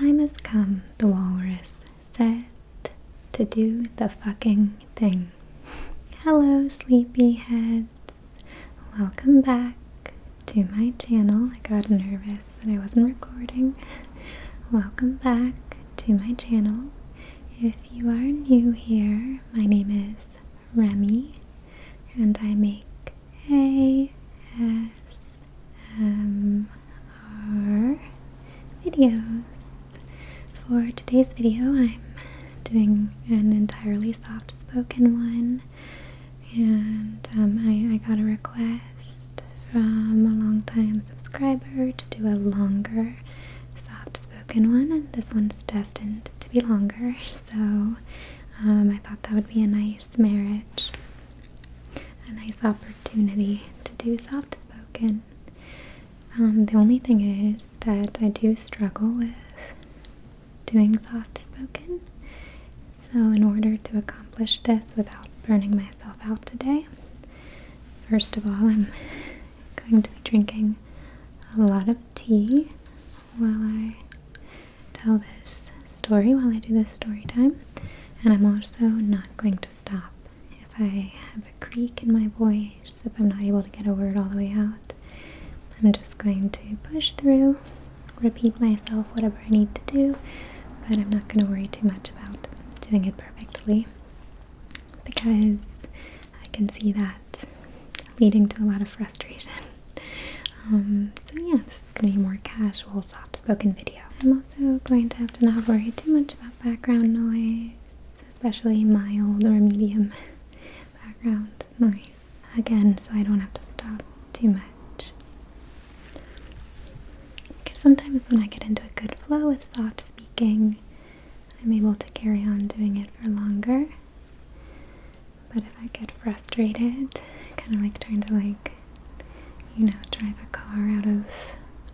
time has come, the walrus said, to do the fucking thing. Hello, sleepyheads. Welcome back to my channel. I got nervous that I wasn't recording. Welcome back to my channel. If you are new here, my name is Remy, and I make ASMR videos. For today's video, I'm doing an entirely soft-spoken one, and I got a request from a long-time subscriber to do a longer soft-spoken one, and this one's destined to be longer, so I thought that would be a nice marriage, a nice opportunity to do soft-spoken. The only thing is that I do struggle with doing soft-spoken, so in order to accomplish this without burning myself out today, first of all, I'm going to be drinking a lot of tea while I tell this story, while I do this story time, and I'm also not going to stop if I have a creak in my voice, if I'm not able to get a word all the way out. I'm just going to push through, repeat myself, whatever I need to do, but I'm not going to worry too much about doing it perfectly, because I can see that leading to a lot of frustration. So yeah, this is going to be a more casual, soft-spoken video. I'm also going to have to not worry too much about background noise, especially mild or medium background noise, again, so I don't have to stop too much. Because sometimes when I get into a good flow with soft speaking, I'm able to carry on doing it for longer. But if I get frustrated, kind of like trying to drive a car out of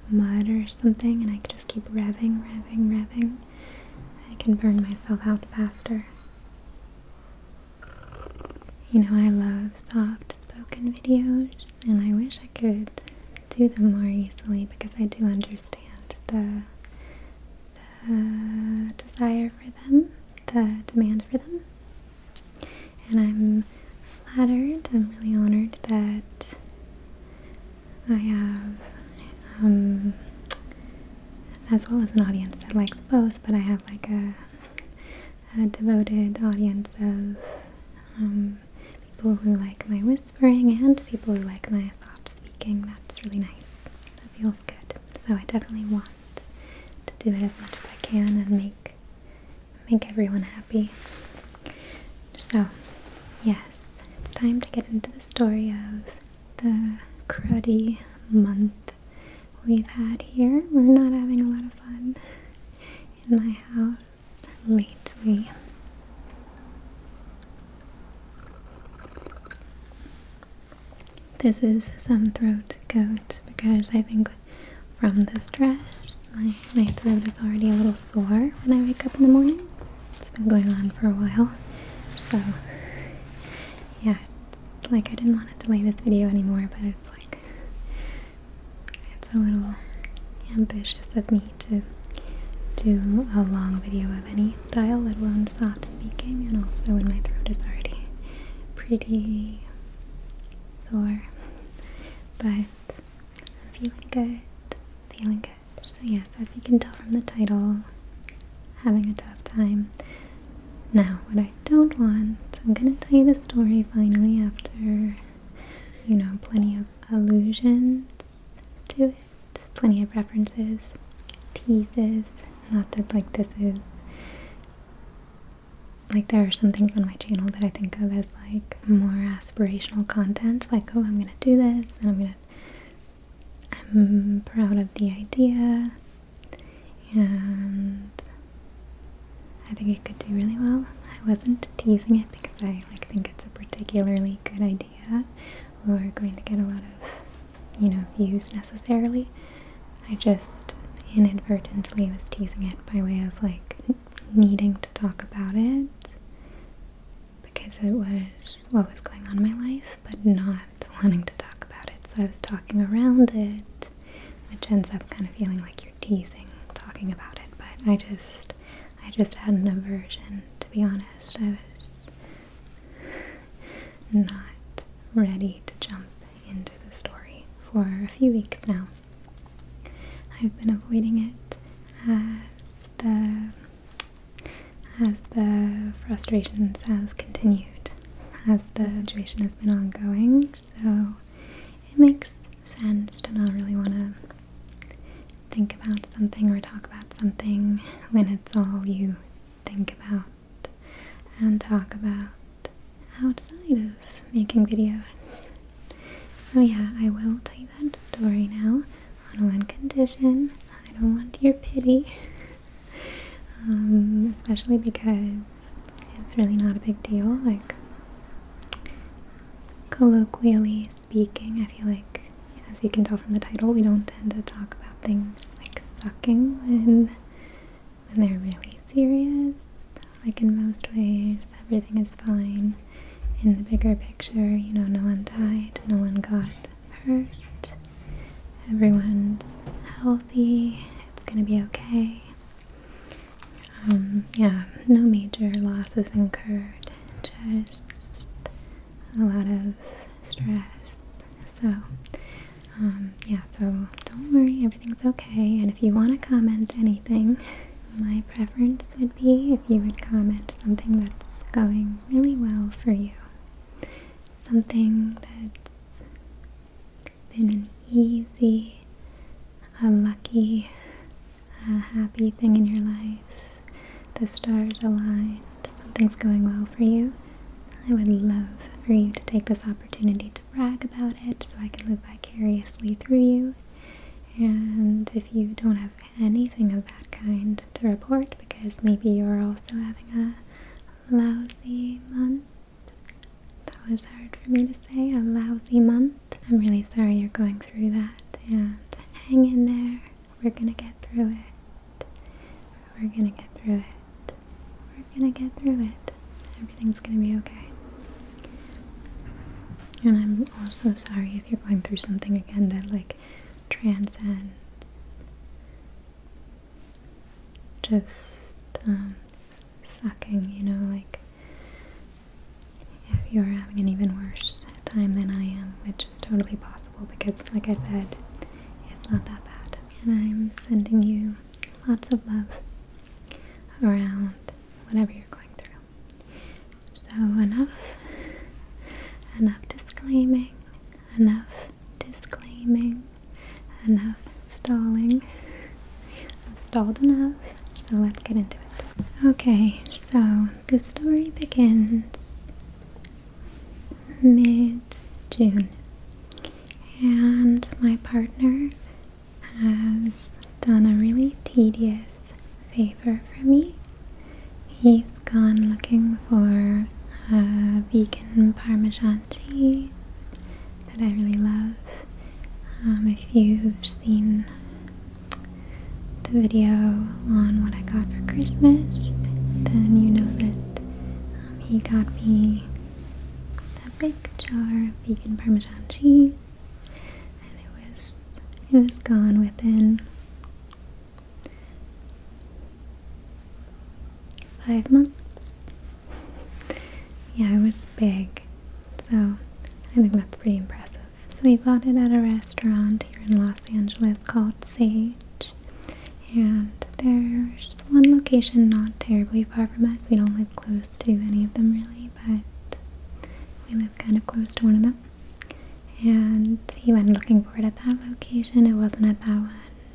mud or something, and I could just keep revving, I can burn myself out faster. You know, I love soft-spoken videos, and I wish I could do them more easily, because I do understand the desire for them, the demand for them, and I'm flattered, I'm really honored that I have, as well as an audience that likes both, but I have like a devoted audience of people who like my whispering and people who like my soft speaking. That's really nice. That feels good. So I definitely want to do it as much as I can and make everyone happy. So yes, it's time to get into the story of the cruddy month we've had here. We're not having a lot of fun in my house lately. This is some throat goat, because I think from the stress, my throat is already a little sore when I wake up in the morning. It's been going on for a while, so yeah, it's like I didn't want to delay this video anymore, but it's like, it's a little ambitious of me to do a long video of any style, let alone soft speaking, and also when my throat is already pretty sore, but I'm feeling good. So yes, as you can tell from the title, having a tough time. Now, what I don't want, I'm going to tell you the story finally after, plenty of allusions to it, plenty of references, teases, not that this is, there are some things on my channel that I think of as more aspirational content, oh, I'm going to do this, and I'm proud of the idea, and I think it could do really well. I wasn't teasing it because I think it's a particularly good idea or going to get a lot of, views necessarily. I just inadvertently was teasing it by way of needing to talk about it, because it was what was going on in my life, but not wanting to talk about it. So I was talking around it, which ends up kind of feeling like you're teasing, talking about it, but I just had an aversion, to be honest. I was not ready to jump into the story for a few weeks now. I've been avoiding it as the frustrations have continued, as the situation has been ongoing, so it makes sense to not really want to think about something or talk about something when it's all you think about and talk about outside of making videos. So yeah, I will tell you that story now on one condition. I don't want your pity, especially because it's really not a big deal. Like, colloquially speaking, I feel like, as you can tell from the title, we don't tend to talk about things like sucking when they're really serious. Like, in most ways, everything is fine. In the bigger picture, you know, no one died, no one got hurt, everyone's healthy, it's gonna be okay. Yeah, no major losses incurred, just a lot of stress. So, yeah, so don't worry, everything's okay. And if you want to comment anything, my preference would be if you would comment something that's going really well for you. Something that's been an easy, a lucky, a happy thing in your life. The stars aligned, something's going well for you. I would love for you to take this opportunity to brag about it so I can live vicariously through you. And if you don't have anything of that kind to report, because maybe you're also having a lousy month. That was hard for me to say, a lousy month. I'm really sorry you're going through that, and hang in there. We're gonna get through it. We're gonna get through it. We're gonna get through it. Everything's gonna be okay. And I'm also sorry if you're going through something again that like transcends just sucking, you know, like if you're having an even worse time than I am, which is totally possible because, like I said, it's not that bad. And I'm sending you lots of love around whatever you're going through. So enough disclaiming, enough stalling. I've stalled enough, so let's get into it. Okay, so the story begins mid-June, and my partner has done a really tedious favor for me. He's gone looking for a vegan Parmesan cheese that I really love. If you've seen the video on what I got for Christmas, then you know that he got me a big jar of vegan Parmesan cheese, and it was gone within 5 months. Yeah, it was big, so I think that's pretty impressive. So we bought it at a restaurant here in Los Angeles called Sage, and there's one location not terribly far from us. We don't live close to any of them really, but we live kind of close to one of them. And he went looking for it at that location. It wasn't at that one,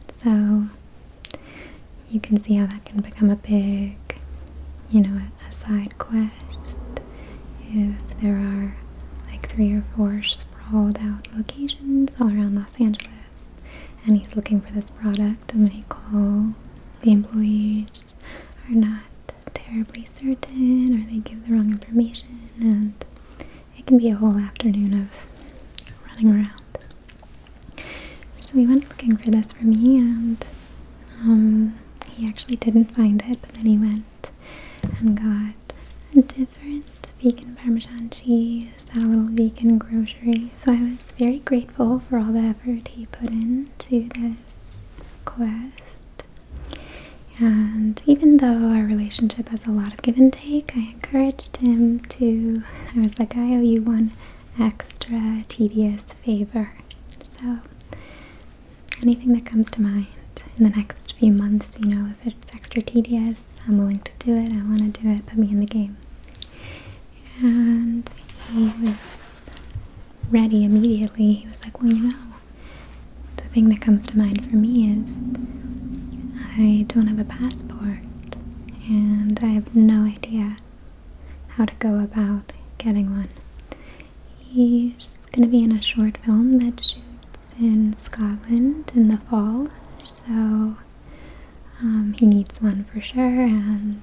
so you can see how that can become a big, you know, a side quest if there are like 3 or 4 sprawled out locations all around Los Angeles, and he's looking for this product, and when he calls, the employees are not terribly certain, or they give the wrong information, and it can be a whole afternoon of running around. So we went looking for this for me, and he actually didn't find it, but then he went and got a different vegan Parmesan cheese at a little vegan grocery. So I was very grateful for all the effort he put into this quest. And even though our relationship has a lot of give and take, I encouraged him to, I was like, I owe you one extra tedious favor. So anything that comes to mind in the next few months, you know, if it's extra tedious, I'm willing to do it. I want to do it. Put me in the game. And he was ready immediately. He was like, well, you know, the thing that comes to mind for me is I don't have a passport and I have no idea how to go about getting one. He's going to be in a short film that shoots in Scotland in the fall, so he needs one for sure. And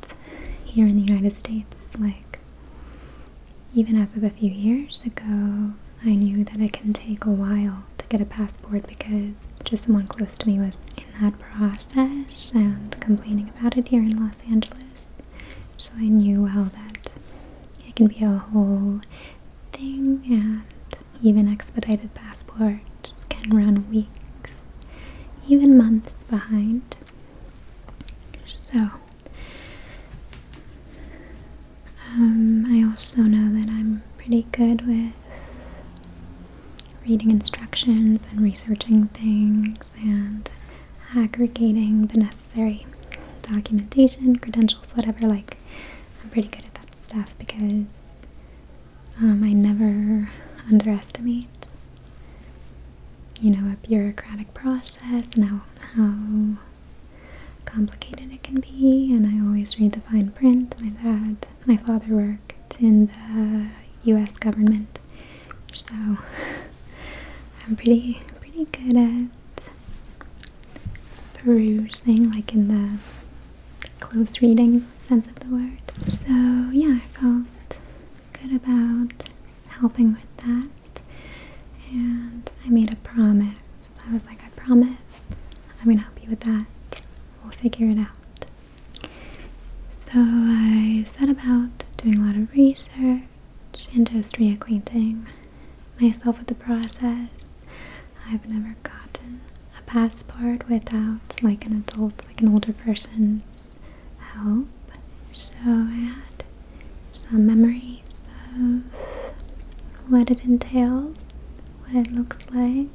here in the United States, like, even as of a few years ago, I knew that it can take a while to get a passport because just someone close to me was in that process and complaining about it here in Los Angeles. So I knew well that it can be a whole thing, and even expedited passports can run weeks, even months behind. So I also know that I'm pretty good with reading instructions and researching things and aggregating the necessary documentation, credentials, whatever. Like, I'm pretty good at that stuff because I never underestimate, you know, a bureaucratic process and how complicated it can be. And I always read the fine print. My father worked in the U.S. government, so I'm pretty good at perusing, like in the close reading sense of the word. So yeah, I felt good about helping with that, and I made a promise. I was like, I promise I'm gonna help you with that. We'll figure it out. So I set about doing a lot of research and just reacquainting myself with the process. I've never gotten a passport without like an adult, like an older person's help. So I had some memories of what it entails, what it looks like,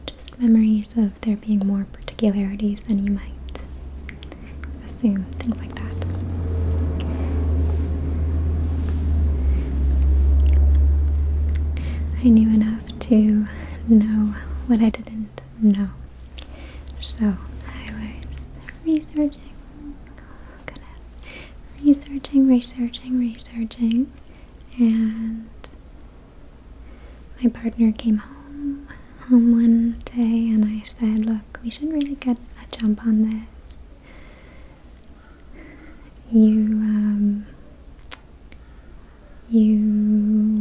just memories of there being more particularities than you might assume, things like that. I knew enough to know what I didn't know. So I was researching, researching, and my partner came home one day, and I said, look, we should really get a jump on this. You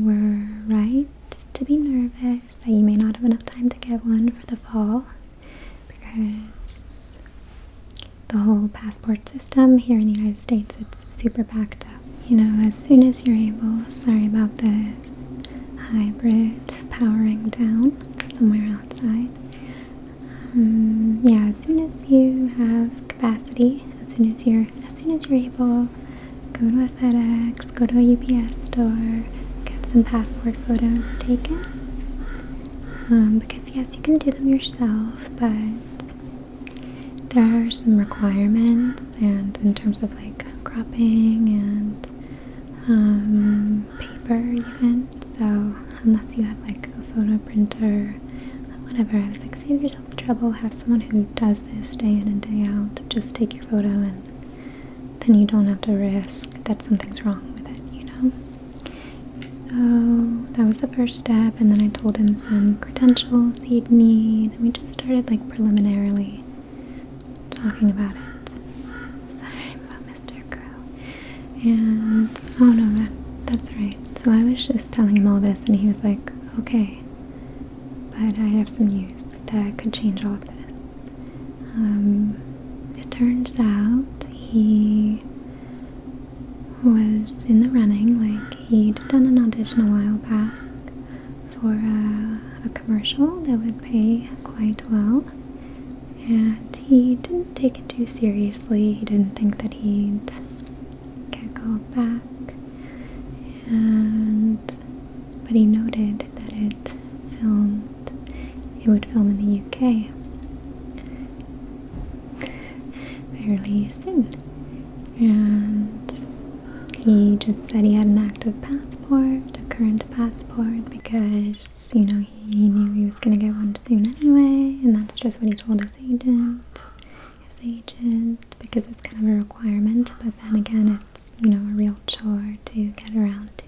were right to be nervous that you may not have enough time to get one for the fall, because the whole passport system here in the United States, it's super backed up. You know, as soon as you're able, sorry about this hybrid powering down somewhere outside. Yeah, as soon as you have capacity, as soon as you're able, go to a FedEx, go to a UPS store, get some passport photos taken. Because yes, you can do them yourself, but there are some requirements, and in terms of like cropping and paper even. So unless you have like a photo printer, whatever, I was like, save yourself the trouble, have someone who does this day in and day out just take your photo, and then you don't have to risk that something's wrong with it, you know? So that was the first step, and then I told him some credentials he'd need, and we just started like preliminarily talking about it. Sorry about Mr. Crow. And oh no, that's right. So I was just telling him all this, and he was like, okay, but I have some news that could change all of this. It turns out he was in the running, like he'd done an audition a while back for a commercial that would pay quite well, and he didn't take it too seriously. He didn't think that he'd get called back, but he noted that it would film in the UK fairly soon, and he just said he had an active passport, a current passport, because, you know, he knew he was going to get one soon anyway, and that's just what he told his agent, because it's kind of a requirement, but then again, it's, you know, a real chore to get around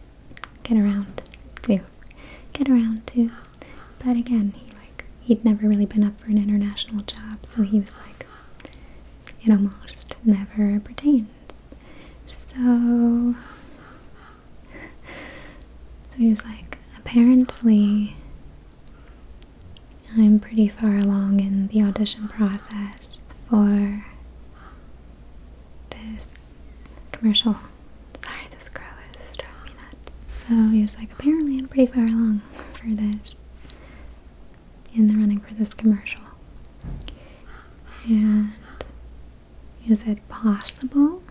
to. But again, he'd never really been up for an international job, so he was like, it almost never pertains. So he was like, apparently I'm pretty far along in the audition process for this commercial. Sorry, this crow is driving me nuts. So he was like, apparently I'm pretty far along for this, in the running for this commercial. And is it possible?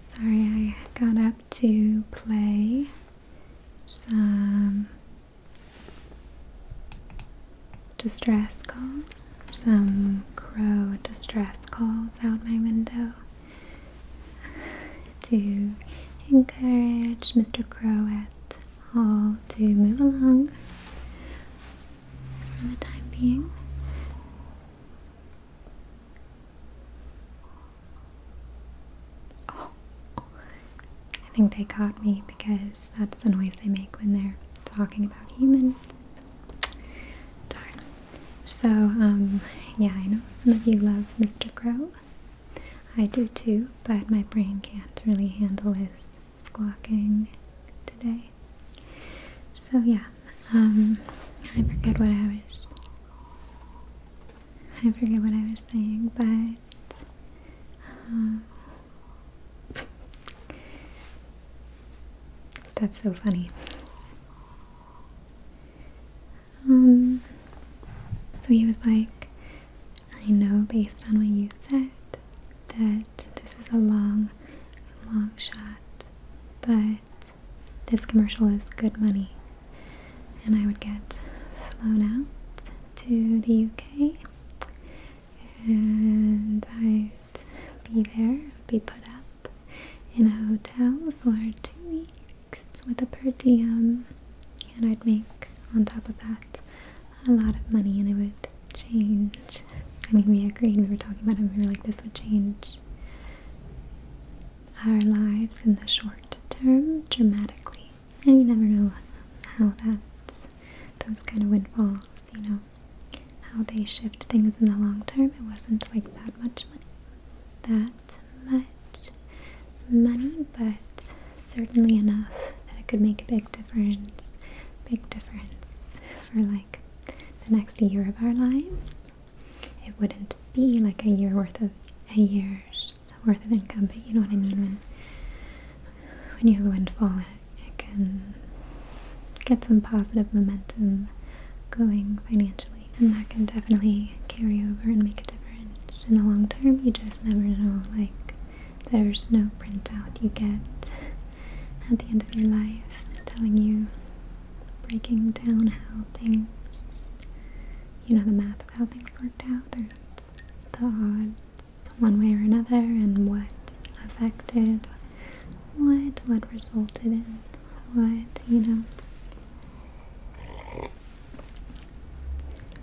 Sorry, I got up to play some distress calls, some crow distress calls out my window to encourage Mr. Crow et al. To move along for the time being. I think they caught me because that's the noise they make when they're talking about humans. Darn. So, yeah, I know some of you love Mr. Crow. I do too, but my brain can't really handle his squawking today. So, yeah, I forget what I was saying, but, that's so funny. So he was like, I know based on what you said that this is a long shot, but this commercial is good money, and I would get flown out to the UK, and I'd be there, be put up in a hotel for 2 weeks with a per diem, and I'd make on top of that a lot of money, and it would change. I mean, we agreed, we were talking about it, we were like, this would change our lives in the short term dramatically, and you never know how those kind of windfalls, you know, how they shift things in the long term. It wasn't like that much money, but certainly enough that it could make a big difference for like the next year of our lives. It wouldn't be like a year's worth of income, but you know what I mean, when you have a windfall, it can get some positive momentum going financially, and that can definitely carry over and make a difference in the long term. You just never know. Like, there's no printout you get at the end of your life telling you, breaking down how things, you know, the math of how things worked out, and the odds one way or another, and what affected what resulted in what, you know.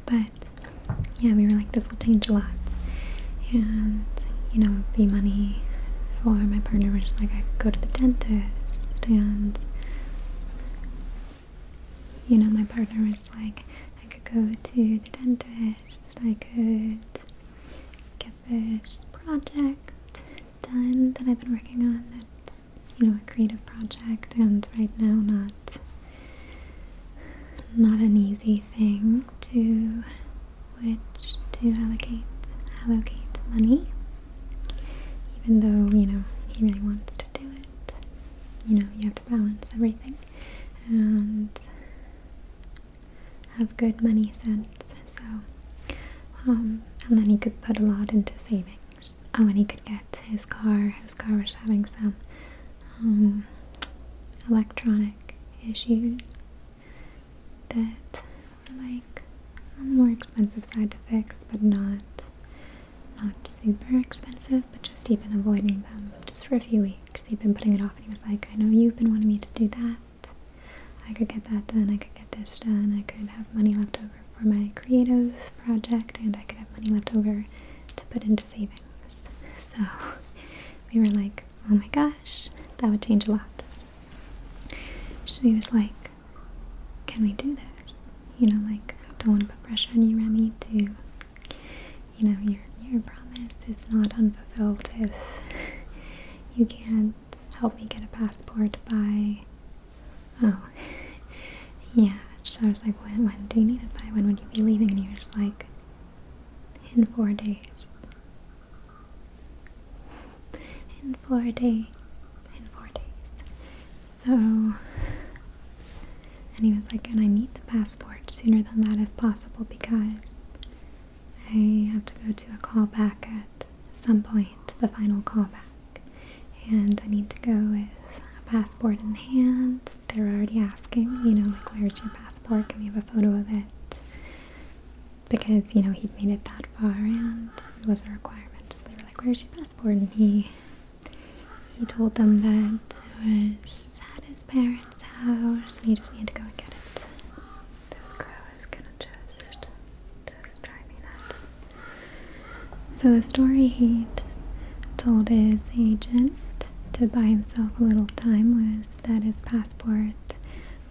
But yeah, we were like, this will change a lot, and you know, it'd be money for my partner. We're just like, I could go to the dentist, and you know, my partner was like, I could go to the dentist, I could get this project done that I've been working on, that's, you know, a creative project, and right now not an easy thing to which to allocate money, even though, you know, he really wants to do it. You know, you have to balance everything, and have good money sense. So, and then he could put a lot into savings. Oh, and he could get his car. His car was having some electronic issues that were like on the more expensive side to fix, but not super expensive, but just he'd been avoiding them just for a few weeks. He'd been putting it off, and he was like, I know you've been wanting me to do that. I could get that done, I could get this done, I could have money left over for my creative project, and I could have money left over to put into savings. So we were like, oh my gosh, that would change a lot. So he was like, can we do this? You know, like, don't want to put pressure on you, Remy, to, you know, your promise is not unfulfilled if you can't help me get a passport by, oh, yeah. So I was like, when do you need it by? When would you be leaving? And he was like, in 4 days. In 4 days. In 4 days. So, and he was like, and I need the passport sooner than that if possible, because I have to go to a callback at some point, the final callback, and I need to go with a passport in hand. They're already asking, you know, like, where's your passport? Can we have a photo of it? Because, you know, he'd made it that far and it was a requirement. So they were like, where's your passport? And he told them that it was at his parents' house and he just needed to go and get it. This crow is gonna just drive me nuts. So the story he'd told his agent to buy himself a little time was that his passport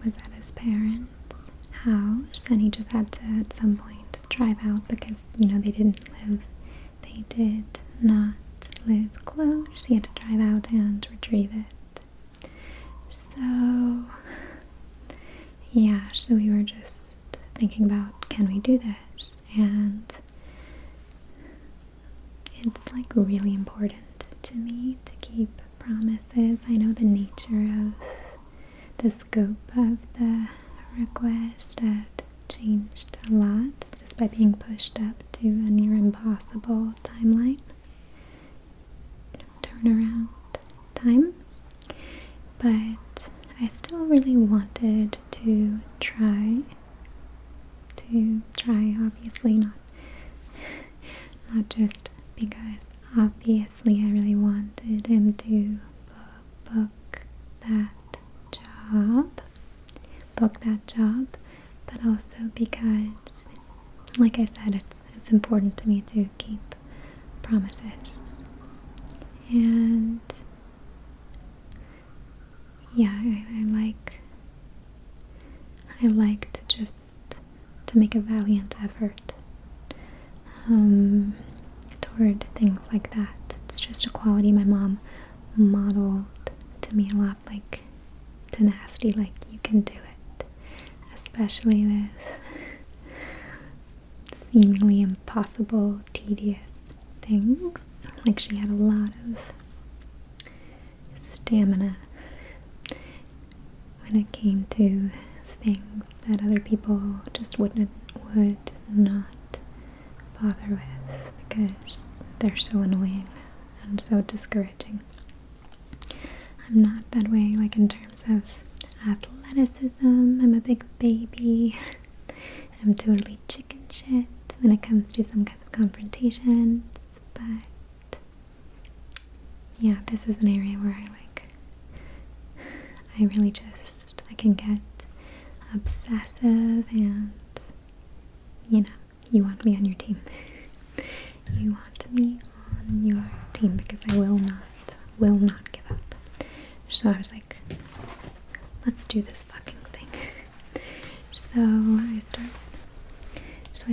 was at his parents' house and he just had to at some point drive out because, you know, they did not live close. He had to drive out and retrieve it. So yeah, so we were just thinking about, can we do this? And it's like really important to me to keep promises. I know the nature of the scope of the request had changed a lot just by being pushed up to a near impossible timeline, turnaround time, but I still really wanted to try, obviously not just because obviously I really wanted him to book that job, but also because, like I said, it's important to me to keep promises. And yeah, I like to make a valiant effort toward things like that. It's just a quality my mom modeled to me a lot, like tenacity, like you can do it, especially with seemingly impossible, tedious things. Like she had a lot of stamina when it came to things that other people just would not bother with because they're so annoying and so discouraging. I'm not that way, like in terms of athleticism. I'm a big baby. I'm totally chicken shit when it comes to some kinds of confrontations, but yeah, this is an area where I can get obsessive and, you know, you want me on your team. You want me on your team because I will not give up. So I was like, let's do this fucking thing. So I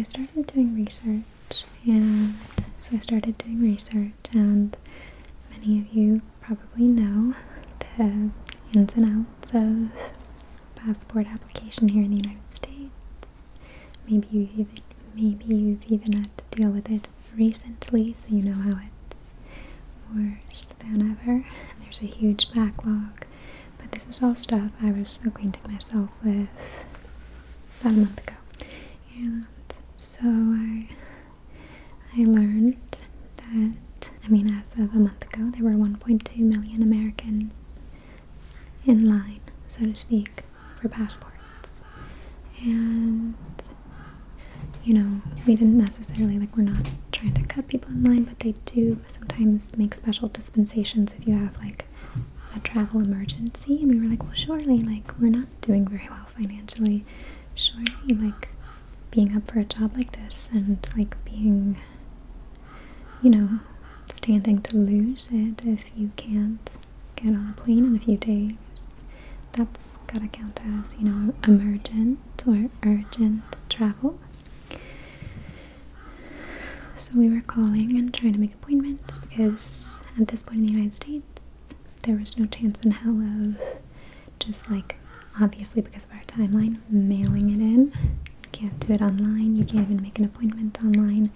started doing research, and many of you probably know the ins and outs of passport application here in the United States. Maybe you've even had to deal with it recently, so you know how it's worse than ever. And there's a huge backlog, but this is all stuff I was acquainting myself with about a month ago. And so I learned that, I mean, as of a month ago, there were 1.2 million Americans in line, so to speak, for passports. And, you know, we didn't necessarily, like, we're not trying to cut people in line, but they do sometimes make special dispensations if you have, like, a travel emergency. And we were like, well, surely, like, we're not doing very well financially. Surely, like, being up for a job like this and, like, being, you know, standing to lose it if you can't get on a plane in a few days, that's gotta count as, you know, emergent or urgent travel. So we were calling and trying to make appointments because at this point in the United States, there was no chance in hell of just, like, obviously because of our timeline, mailing it in. You can't do it online. You can't even make an appointment online.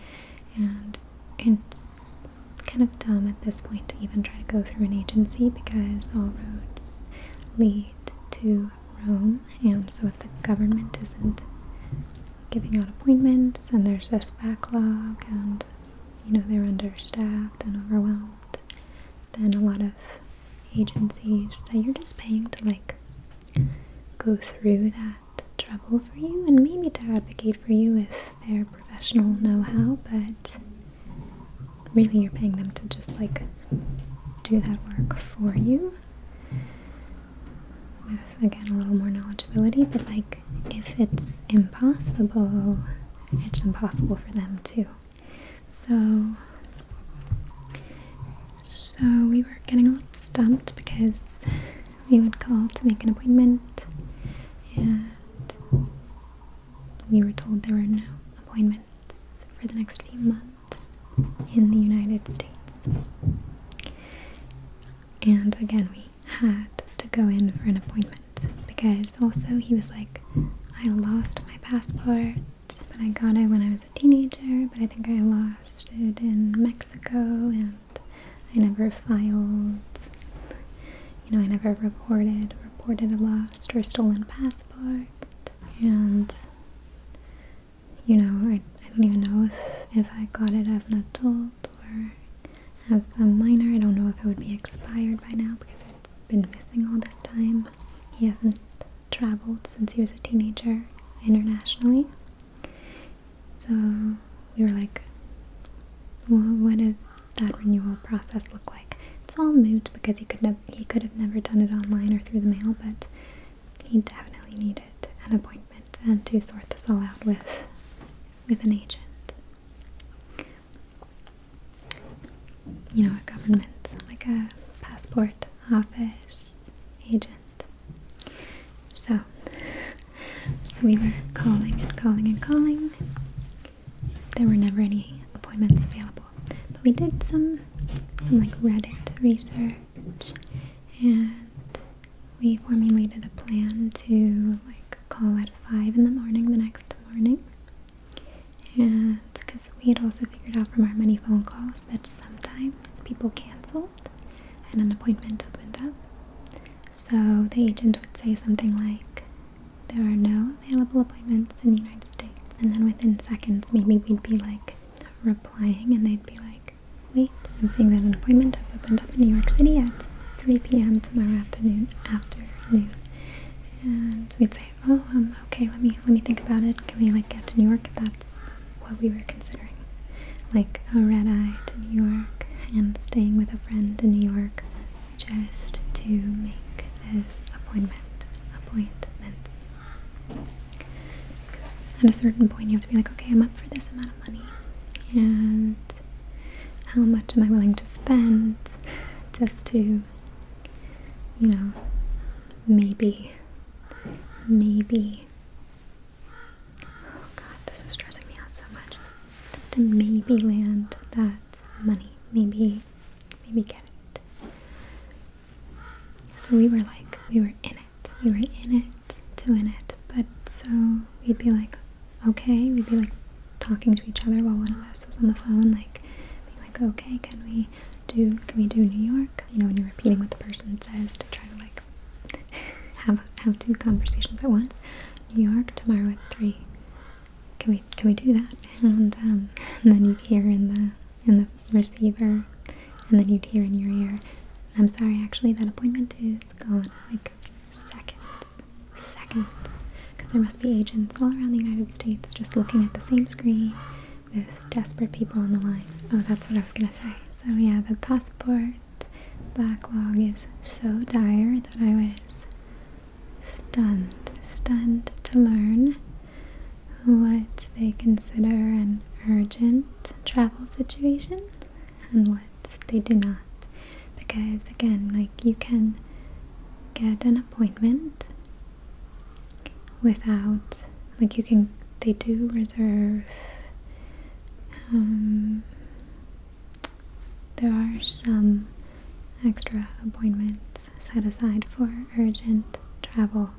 And it's kind of dumb at this point to even try to go through an agency because all roads lead to Rome. And so if the government isn't giving out appointments and there's this backlog and, you know, they're understaffed and overwhelmed, then a lot of agencies that you're just paying to, like, go through that trouble for you and maybe to advocate for you with their professional know-how, but really you're paying them to just, like, do that work for you with, again, a little more knowledgeability. But, like, if it's impossible, it's impossible for them too. So we were getting a little stumped because we would call to make an appointment and we were told there were no appointments for the next few months in the United States. And again, we had to go in for an appointment because also he was like, I lost my passport, but I got it when I was a teenager, but I think I lost it in Mexico and I never filed, you know, I never reported a lost or stolen passport. And, you know, I don't even know if I got it as an adult or as a minor. I don't know if it would be expired by now because it's been missing all this time. He hasn't traveled since he was a teenager internationally. So we were like, well, what does that renewal process look like? It's all moot because he could have never done it online or through the mail, but he definitely needed an appointment and to sort this all out with an agent. You know, a government, like a passport office agent. So we were calling and calling and calling. There were never any appointments available. But we did some like Reddit research and we formulated a plan to, like, call at 5 in the morning the next morning. And because we had also figured out from our many phone calls that sometimes people canceled and an appointment opened up. So the agent would say something like, there are no available appointments in the United States. And then within seconds, maybe we'd be, like, replying and they'd be like, wait, I'm seeing that an appointment has opened up in New York City at 3 p.m. tomorrow afternoon. And we'd say, oh, okay, let me think about it. Can we, like, get to New York if that's what we were considering? Like a red eye to New York and staying with a friend in New York just to make this appointment. Because at a certain point you have to be like, okay, I'm up for this amount of money and how much am I willing to spend just to, you know, maybe, oh god, this is stressing me out so much, just to maybe land that money, maybe get it. So we were in it to win it. But so we'd be like, okay, we'd be like talking to each other while one of us was on the phone, like being like, okay, can we do New York? You know, when you're repeating what the person says to try to, like, have two conversations at once. New York tomorrow at 3. can we do that? And then you'd hear in the receiver, and then you'd hear in your ear, I'm sorry, actually that appointment is gone. Like seconds. Because there must be agents all around the United States just looking at the same screen with desperate people on the line. Oh, that's what I was gonna say. So yeah, the passport backlog is so dire that I was stunned to learn what they consider an urgent travel situation and what they do not. Because again, like, you can get an appointment without, like, they do reserve, there are some extra appointments set aside for urgent travel,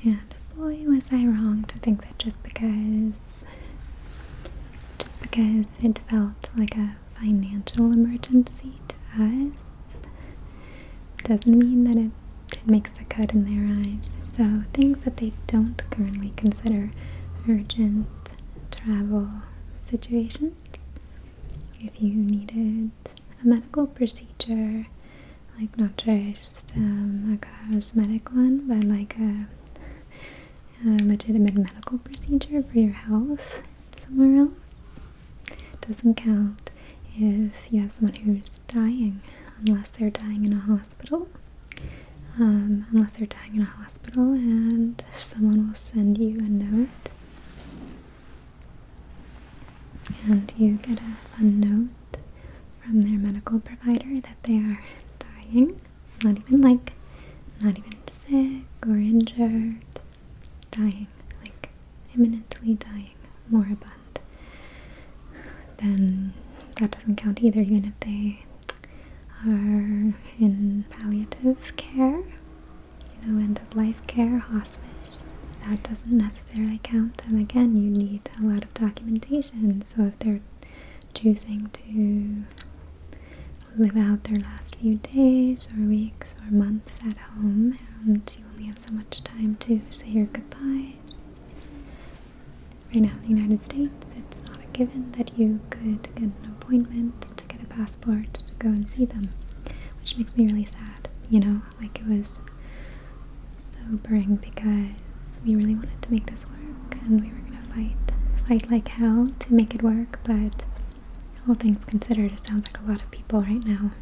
and boy was I wrong to think that just because it felt like a financial emergency to us doesn't mean that it makes the cut in their eyes. So things that they don't currently consider urgent travel situations: if you needed a medical procedure, like not just a cosmetic one, but like a legitimate medical procedure for your health somewhere else, doesn't count if you have someone who's dying, unless they're dying in a hospital. And someone will send you a note, and you get a note from their medical provider that they are dying, not even sick or injured, dying, like imminently dying, moribund. Then that doesn't count either, even if they are in palliative care, end-of-life care, hospice. That doesn't necessarily count, and again, you need a lot of documentation. So if they're choosing to live out their last few days or weeks or months at home, and you only have so much time to say your goodbyes, right now in the United States, it's not a given that you could get an appointment to get a passport to go and see them, which makes me really sad. Like, it was sobering because we really wanted to make this work, and we were gonna fight like hell to make it work, but all things considered, it sounds like a lot of people right now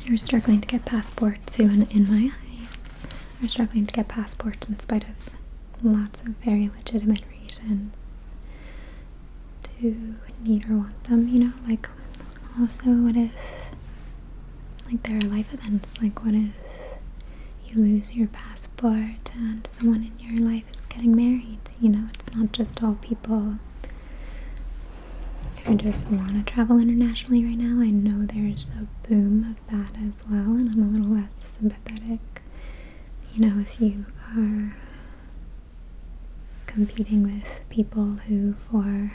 are struggling to get passports, who in my eyes are struggling to get passports in spite of lots of very legitimate reasons to need or want them, like, also, what if, like, there are life events, like, what if you lose your passport and someone in your life is getting married? It's not just all people who just want to travel internationally right now. I know there's a boom of that as well, and I'm a little less sympathetic. If you are competing with people who, for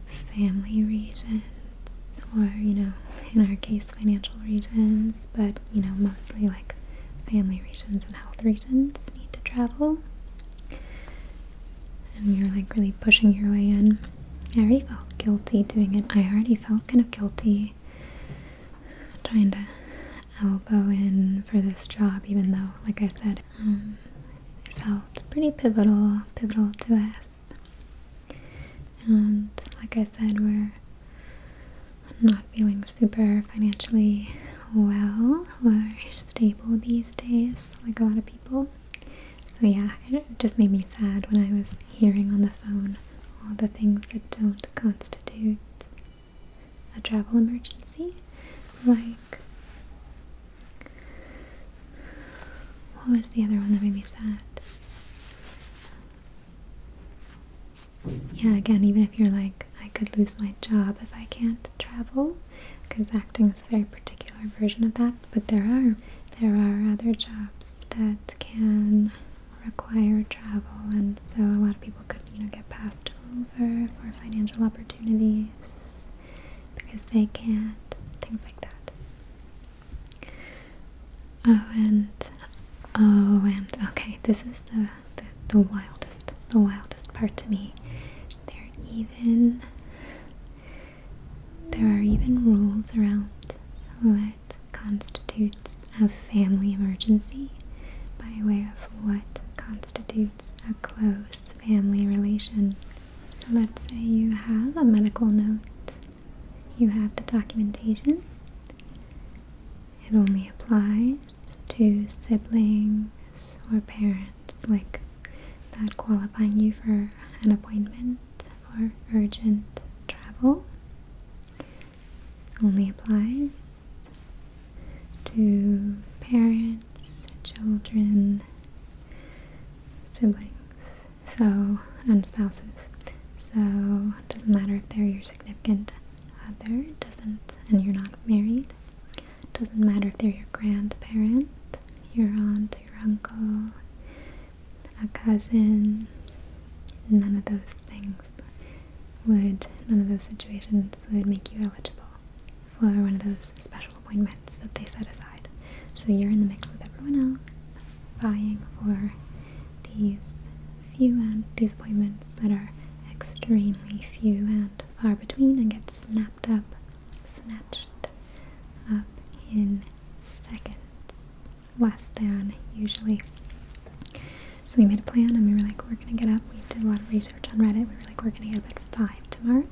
family reasons, or, in our case, financial reasons, but, mostly like family reasons and health reasons, need to travel, and you're like really pushing your way in. I already felt guilty doing it. I already felt kind of guilty trying to elbow in for this job, even though, like I said, it felt pretty pivotal to us. And like I said, we're not feeling super financially well or stable these days, like a lot of people. So yeah, it just made me sad when I was hearing on the phone all the things that don't constitute a travel emergency. Like, what was the other one that made me sad? Yeah, again, even if you're like, I could lose my job if I can't travel, because acting is a very particular version of that, but there are other jobs that can require travel, and so a lot of people could, get passed over for financial opportunities because they can't, things like that. Okay, this is the wildest part to me. There are even rules around what constitutes a family emergency by way of what constitutes a close family relation. So let's say you have a medical note, you have the documentation. It only applies to siblings or parents, like that qualifying you for an appointment or urgent travel. Only applies to parents, children, siblings, and spouses. So it doesn't matter if they're your significant other, it doesn't, and you're not married. It doesn't matter if they're your grandparent, your aunt, your uncle, a cousin. None of those situations would make you eligible for one of those special appointments that they set aside. So you're in the mix with everyone else, vying for these appointments that are extremely few and far between and get snatched up in seconds, less than usually. So we made a plan and we were like, we're gonna get up. We did a lot of research on Reddit. We were like, we're gonna get up at 5 tomorrow.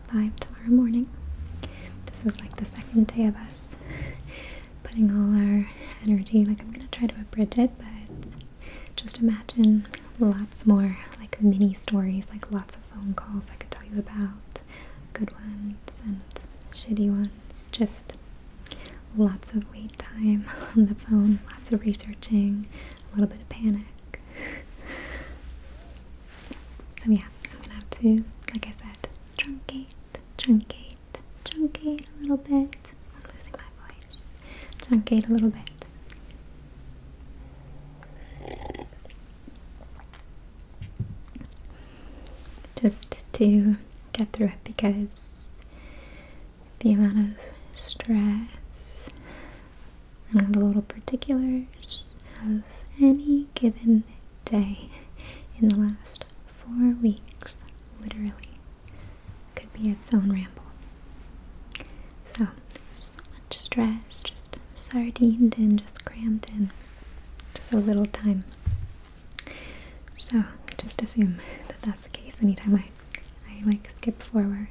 5 tomorrow morning. This was like the second day of us putting all our energy. Like, I'm gonna try to abridge it, but just imagine lots more like mini stories, like lots of phone calls I could tell you about, good ones and shitty ones, just lots of wait time on the phone, lots of researching, a little bit of panic. So yeah, I'm gonna have to, like I said, truncate a little bit. I'm losing my voice. Truncate a little bit. Just to get through it, because the amount of stress and all the little particulars of any given day in the last 4 weeks literally could be its own ramble. So much stress, just sardined in, just crammed in, just so little time. So just assume that that's the case anytime I like skip forward.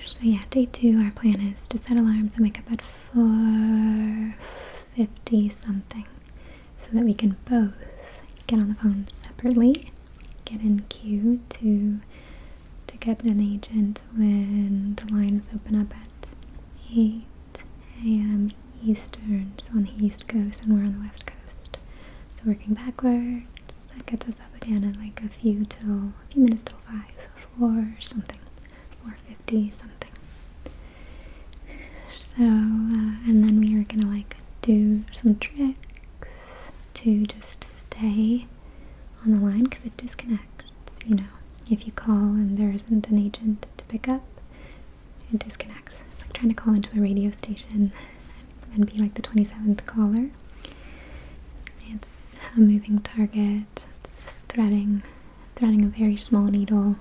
So yeah, day 2, our plan is to set alarms and wake up at 4:50 something, so that we can both get on the phone separately, get in queue to get an agent when the lines open up at 8 a.m. Eastern, so on the East Coast, and we're on the West Coast. So working backwards, that gets us up again at like a few minutes till 5, 4:50 something. So, and then we are gonna like do some tricks to just stay on the line, because it disconnects, you know. If you call and there isn't an agent to pick up, it disconnects. It's like trying to call into a radio station and be like the 27th caller. It's a moving target. It's threading a very small needle.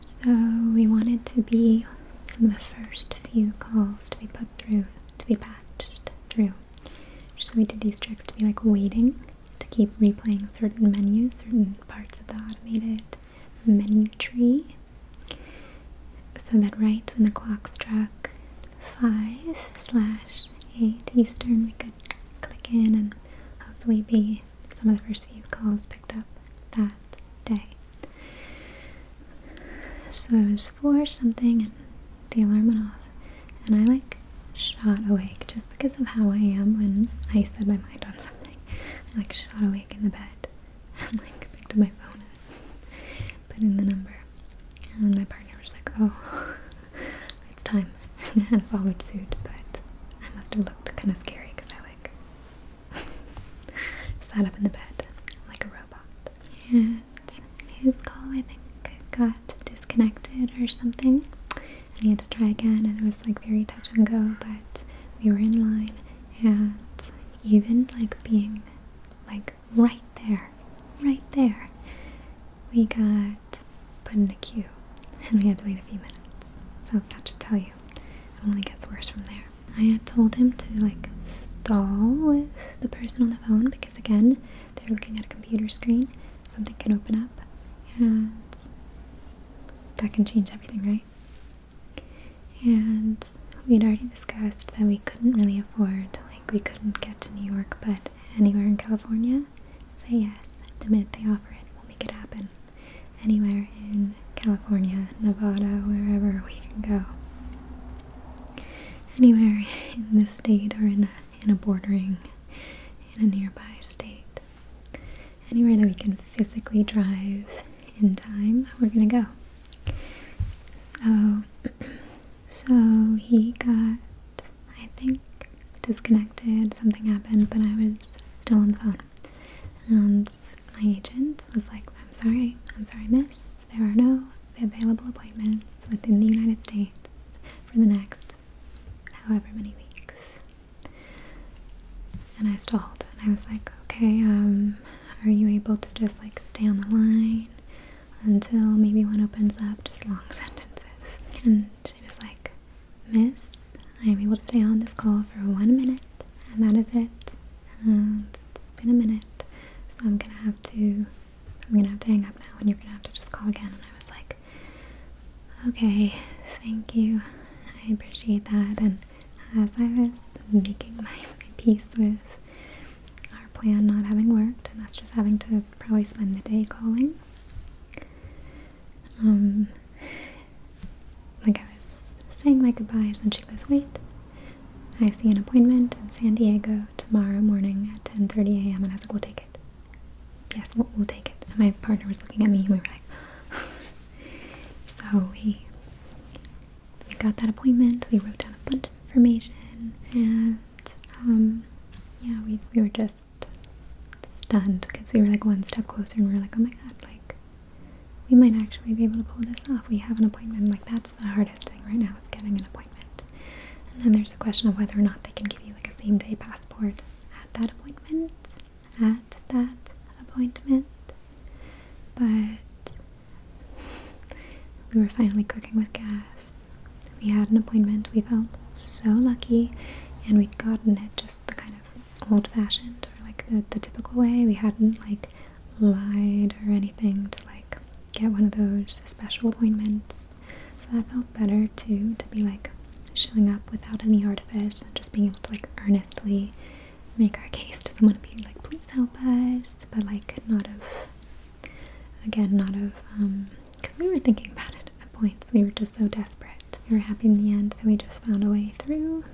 So we wanted to be some of the first few calls to be put through, to be patched through. So we did these tricks to be like waiting, to keep replaying certain menus, certain parts of the automated menu tree, so that right when the clock struck 5/8 Eastern, we could click in and hopefully be some of the first few calls picked up that day. So it was 4 something and the alarm went off, and I like shot awake just because of how I am when I set my mind on something. I like shot awake in the bed and like picked up my phone and put in the number, and my partner was like, oh, it's time, and followed suit. But I must have looked kind of scary because I like sat up in the bed like a robot. And his call, I think, got disconnected or something, and he had to try again, and it was like very touch and go, but we were in line, and even like being like right there, we got put in a queue and we had to wait a few minutes. So that should tell you, it only gets worse from there. I had told him to like stall with the person on the phone because again, they're looking at a computer screen, something can open up and that can change everything, right? And we'd already discussed that we couldn't really afford, like we couldn't get to New York, but anywhere in California, say yes. The minute they offer it, we'll make it happen. Anywhere in California, Nevada, wherever we can go. Anywhere in this state or in a nearby state. Anywhere that we can physically drive in time, we're gonna go. So he got, I think, disconnected, something happened, but I was still on the phone. And my agent was like, I'm sorry miss, there are no available appointments within the United States for the next however many weeks. And I stalled, and I was like, okay, are you able to just like stay on the line until maybe one opens up, just long sentences. And she was like, miss, I am able to stay on this call for 1 minute, and that is it. And it's been a minute, so I'm gonna have to hang up now, and you're gonna have to just call again. And I was like, okay, thank you, I appreciate that. And as I was making my peace with our plan not having worked and us just having to probably spend the day calling, like I was saying my goodbyes, and she goes, wait, I see an appointment in San Diego tomorrow morning at 10:30 a.m. And I was like, we'll take it. Yes, we'll take it. And my partner was looking at me, and we were like, so we got that appointment, we wrote down a bunch of information, and yeah, we were just stunned because we were like one step closer, and we were like, oh my god, like we might actually be able to pull this off. We have an appointment. Like that's the hardest thing right now, is getting an appointment. And then there's a question of whether or not they can give you like a same-day passport at that appointment. But we were finally cooking with gas. We had an appointment. We felt so lucky, and we'd gotten it just the kind of old-fashioned, or like the typical way. We hadn't like lied or anything to like get one of those special appointments. So that felt better too, to be like showing up without any artifice and just being able to like earnestly make our case to someone, being like, please help us, but like not of because we were thinking about it at points. We were just so desperate. We were happy in the end that we just found a way through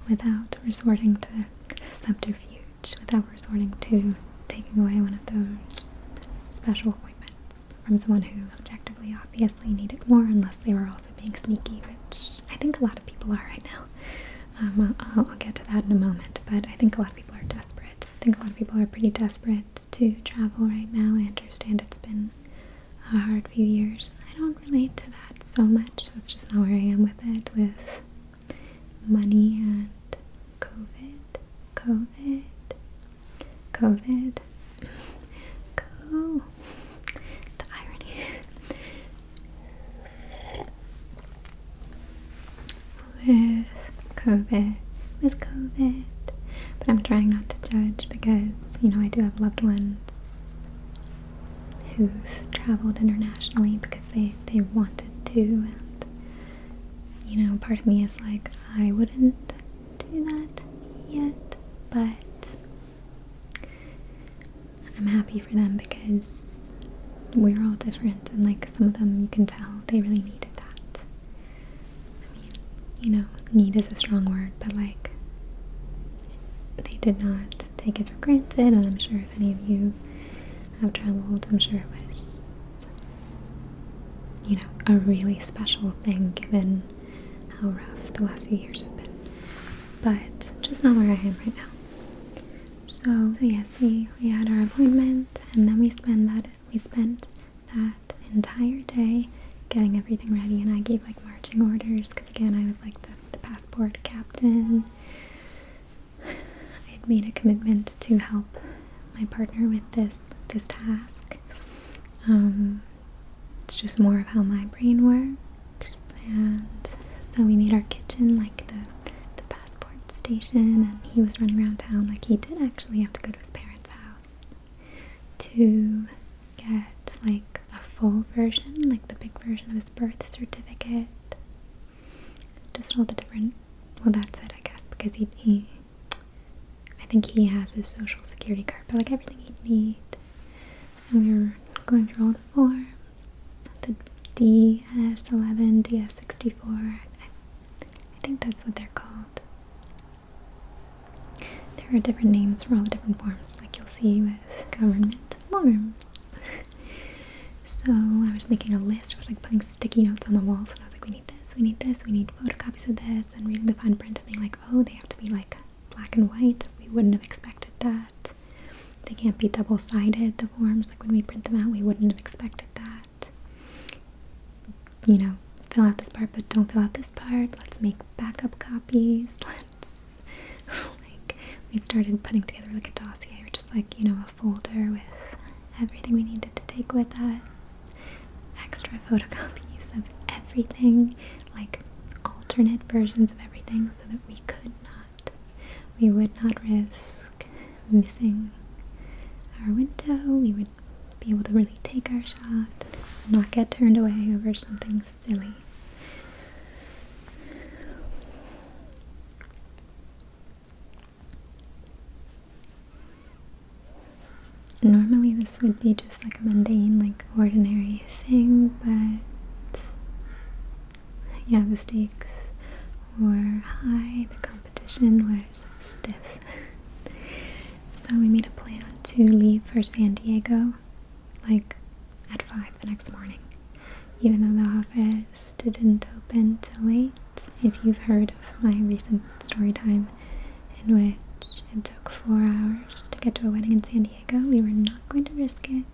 without resorting to subterfuge, without resorting to taking away one of those special appointments from someone who objectively obviously needed more, unless they were also being sneaky, which I think a lot of people are right now. I'll get to that in a moment, but I think a lot of people are desperate. I think a lot of people are pretty desperate to travel right now. I understand it's been a hard few years. I don't relate to that so much. That's just not where I am with it, with money and COVID. The irony. With COVID. But I'm trying not to judge because, you know, I do have loved ones who've traveled internationally because they wanted to, and, you know, part of me is like, I wouldn't do that yet, but I'm happy for them because we're all different, and like some of them you can tell they really needed that. I mean, you know, need is a strong word, but like they did not take it for granted. And I'm sure if any of you have traveled, I'm sure it was, you know, a really special thing given how rough the last few years have been. But just not where I am right now. So yes, we had our appointment, and then we spent that entire day getting everything ready, and I gave like marching orders because again I was like the passport captain. I had made a commitment to help my partner with this task. It's just more of how my brain works, and so we made our kitchen like the passport station, and he was running around town. Like, he did actually have to go to his parents' house to get like a full version, like the big version of his birth certificate. Just all the different, well, that's it, I guess, because I think he has his social security card, but like everything he'd need. And we were going through all the forms, the DS11, DS64, I think that's what they're called. There are different names for all the different forms, like you'll see with government forms. So I was making a list. I was like putting sticky notes on the walls, and I was like, we need this, we need this, we need photocopies of this, and reading the fine print and being like, oh, they have to be like black and white. We wouldn't have expected that. They can't be double-sided, the forms. Like, when we print them out, we wouldn't have expected that. You know, fill out this part, but don't fill out this part. Let's make backup copies. Let's, like, we started putting together like a dossier, or just like, you know, a folder with everything we needed to take with us. Extra photocopies of everything, like alternate versions of everything, so that we would not risk missing our window. We would be able to really take our shot, not get turned away over something silly. Normally this would be just like a mundane, like ordinary thing, but yeah, the stakes were high, the competition was stiff. So we made a plan to leave for San Diego like at 5 the next morning, even though the office didn't open till late. If you've heard of my recent story time in which it took 4 hours to get to a wedding in San Diego, we were not going to risk it.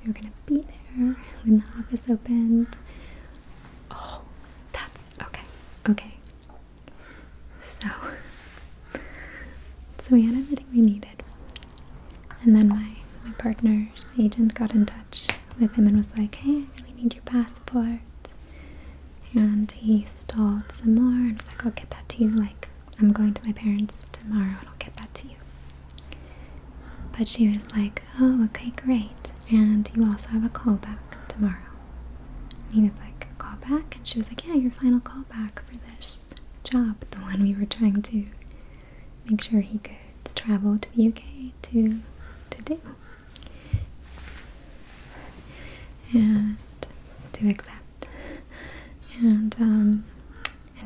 We were going to be there when the office opened. Oh, that's okay. So we had everything we needed. And then my partner's agent got in touch with him and was like, hey, I really need your passport. And he stalled some more and was like, I'll get that to you. Like, I'm going to my parents tomorrow and I'll get that to you. But she was like, oh, okay, great. And you also have a callback tomorrow. And he was like, callback? And she was like, yeah, your final callback for this job, the one we were trying to make sure he could travel to the UK to do. And to accept. And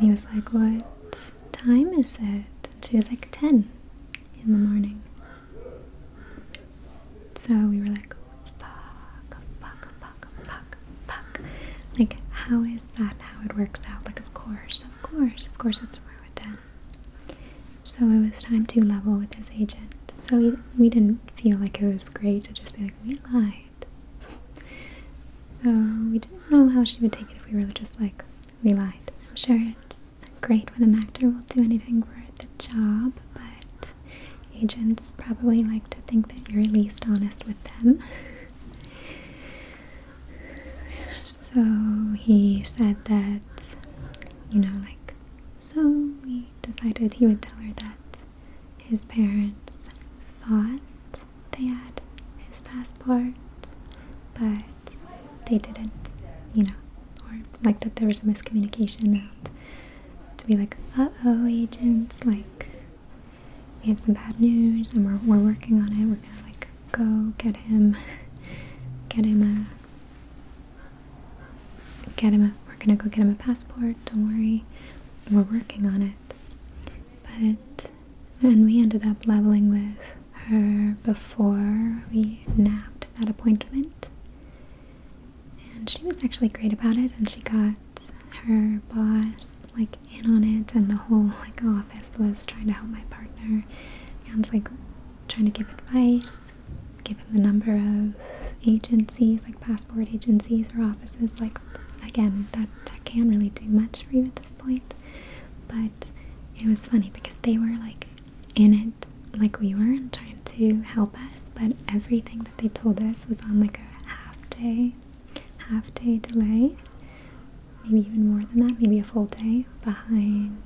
he was like, what time is it? And she was like, 10 in the morning. So we were like, fuck. Like, how is that how it works out? Like, of course it's tomorrow at 10. So it was time to level with his agent. So we didn't feel like it was great to just be like, we lied. So we didn't know how she would take it if we were just like, we lied. I'm sure it's great when an actor will do anything for the job, but agents probably like to think that you're at least honest with them. So he said that, you know, like, so we decided he would tell her that his parents thought they had his passport, but they didn't, you know, or like that there was a miscommunication, and to be like, uh-oh, agents, like, we have some bad news and we're working on it. We're gonna like go get him we're gonna go get him a passport, don't worry, we're working on it. And we ended up leveling with her before we nabbed that appointment, and she was actually great about it, and she got her boss like in on it, and the whole like office was trying to help my partner and like trying to give advice, give him the number of agencies, like passport agencies or offices. Like, again, that can't really do much for you at this point, but it was funny because they were like in it like we were and trying to help us, but everything that they told us was on like a half day delay, maybe even more than that, maybe a full day behind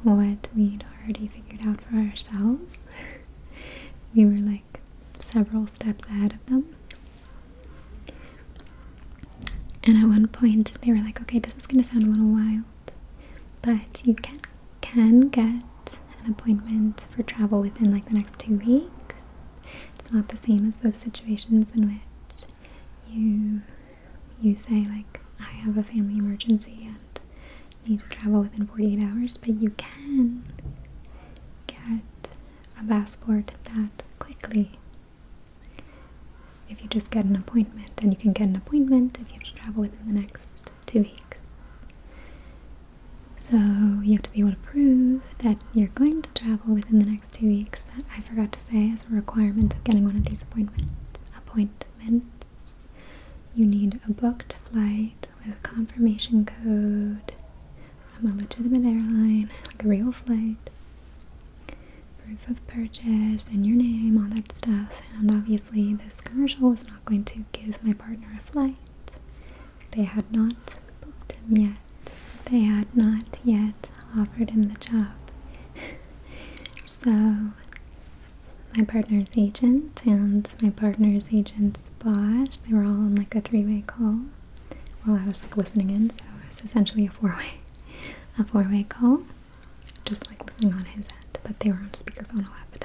what we'd already figured out for ourselves. We were like several steps ahead of them. And at one point they were like, okay, this is going to sound a little wild, but you can get an appointment for travel within like the next 2 weeks. It's not the same as those situations in which you say like, I have a family emergency and need to travel within 48 hours, but you can get a passport that quickly if you just get an appointment. And you can get an appointment if you have to travel within the next 2 weeks. So you have to be able to prove that you're going to travel within the next 2 weeks. I forgot to say, as a requirement of getting one of these appointments, you need a booked flight with a confirmation code from a legitimate airline, like a real flight, proof of purchase, and your name, all that stuff. And obviously this commercial was not going to give my partner a flight. They had not booked him yet. They had not yet offered him the job. So my partner's agent and my partner's agent's boss, they were all on like a 3-way call while I was like listening in. So it was essentially a four-way call, just like listening on his end, but they were on speakerphone a lot of the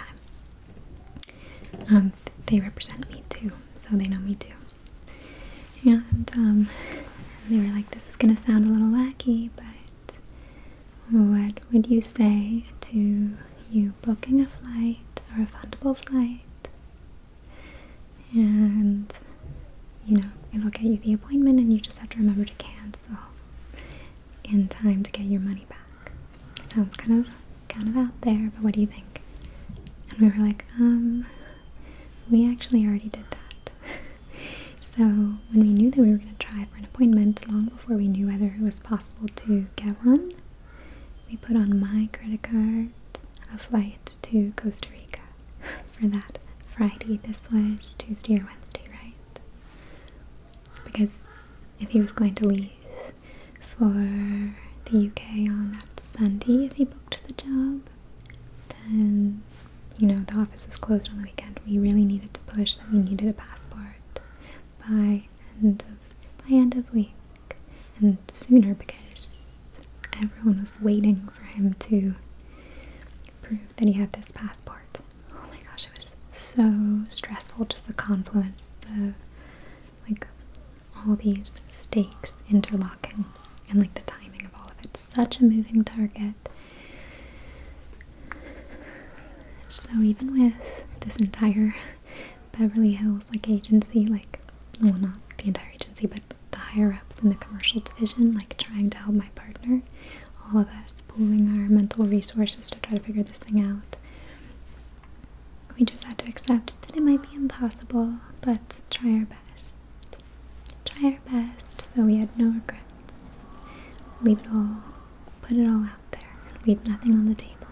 time. They represent me too, so they know me too. And they were like, this is gonna sound a little wacky, but what would you say to you booking a flight, a refundable flight, and it'll get you the appointment and you just have to remember to cancel in time to get your money back? Sounds kind of out there, but what do you think? And we were like, we actually already did that. So when we knew that we were going to try for an appointment, long before we knew whether it was possible to get one, we put on my credit card a flight to Costa Rica for that Friday. This was Tuesday or Wednesday, right? Because if he was going to leave for the UK on that Sunday, if he booked the job, then the office was closed on the weekend. We really needed to push that we needed a passport by end of week, and sooner, because everyone was waiting for him to prove that he had this passport. Oh my gosh, it was so stressful, just the confluence, all these stakes interlocking, and the timing of all of it. Such a moving target. So even with this entire Beverly Hills agency, well, not the entire agency, but the higher ups in the commercial division, trying to help my partner, all of us pooling our mental resources to try to figure this thing out, we just had to accept that it might be impossible, but try our best. So we had no regrets. Leave it all, put it all out there, leave nothing on the table.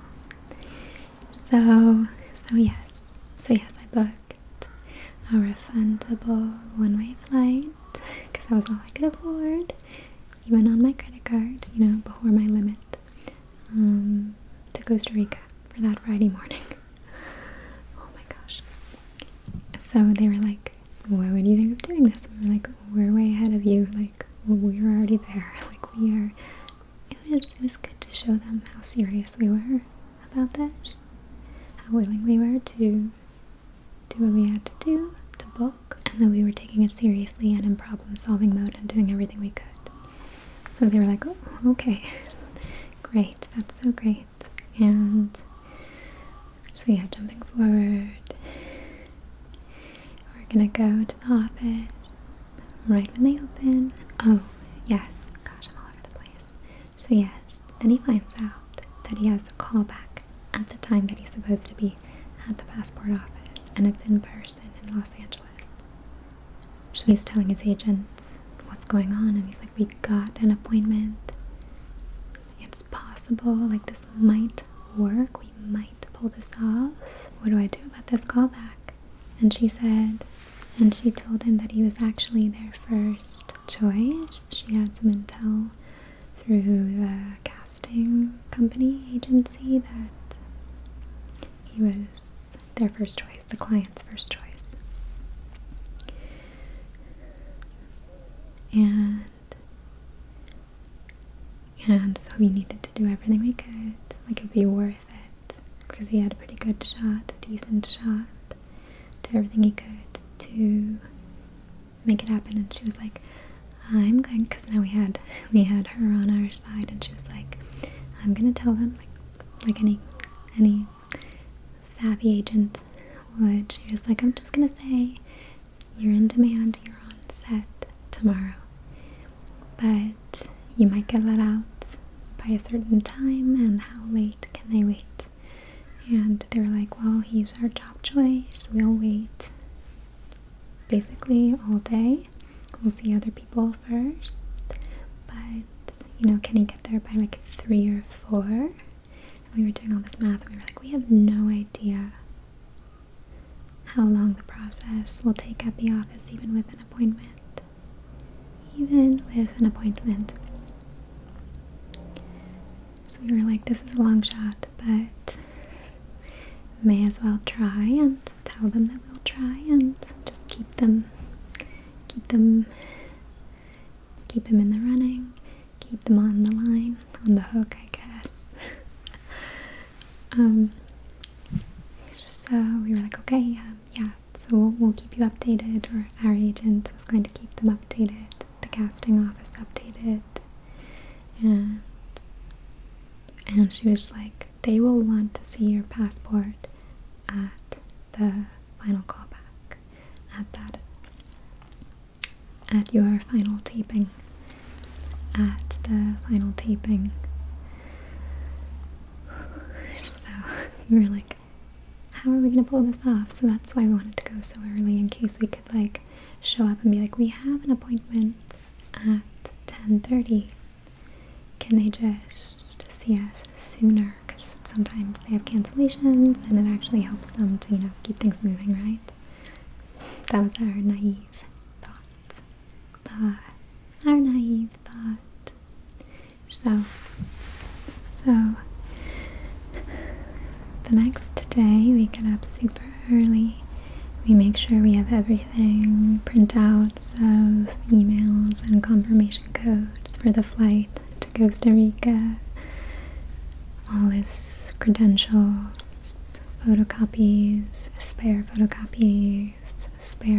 So yes, I booked a refundable one-way flight because that was all I could afford, even on my credit card, before my limit, to Costa Rica for that Friday morning. Oh my gosh. So they were like, what do you think of doing this? And we were like, we're way ahead of you. We were already there. It was good to show them how serious we were about this, how willing we were to do what we had to do to book, and that we were taking it seriously and in problem-solving mode and doing everything we could. So they were like, oh, okay, great, that's so great. And so yeah, jumping forward, we're gonna go to the office right when they open. Oh, yes, gosh, I'm all over the place. So yes, then he finds out that he has a callback at the time that he's supposed to be at the passport office, and it's in person in Los Angeles. So he's telling his agent what's going on, and he's like, we got an appointment. It's possible possible, like this might work, we might pull this off. What do I do about this callback? And she said, and she told him that he was actually their first choice. She had some intel through the casting company agency that he was their first choice, the client's first choice. And so we needed to do everything we could, like it'd be worth it, because he had a pretty good shot, a decent shot, do everything he could to make it happen. And she was like, I'm going, because now we had her on our side, and she was like, I'm gonna tell them, like any savvy agent would. She was like, I'm just gonna say you're in demand, you're on set tomorrow, but you might get let out by a certain time, and how late can they wait? And they were like, well, he's our top choice, we'll wait basically all day. We'll see other people first, but can he get there by like 3 or 4? And we were doing all this math, and we were like, we have no idea how long the process will take at the office, even with an appointment. So we were like, this is a long shot, but may as well try and tell them that we'll try and just keep him in the running, keep them on the line, on the hook, I guess. So we were like, okay, yeah, so we'll keep you updated, or our agent was going to keep them updated, the casting office updated, and she was like, they will want to see your passport at the final callback, at your final taping, at the final taping. So we were like, how are we gonna pull this off? So that's why we wanted to go so early, in case we could like show up and be like, we have an appointment at 10:30. Can they just see us sooner? Because sometimes they have cancellations, and it actually helps them to, keep things moving, right? That was our naive thought. So the next day we get up super early. We make sure we have everything, printouts of emails and confirmation codes for the flight to Costa Rica, all his credentials, photocopies, spare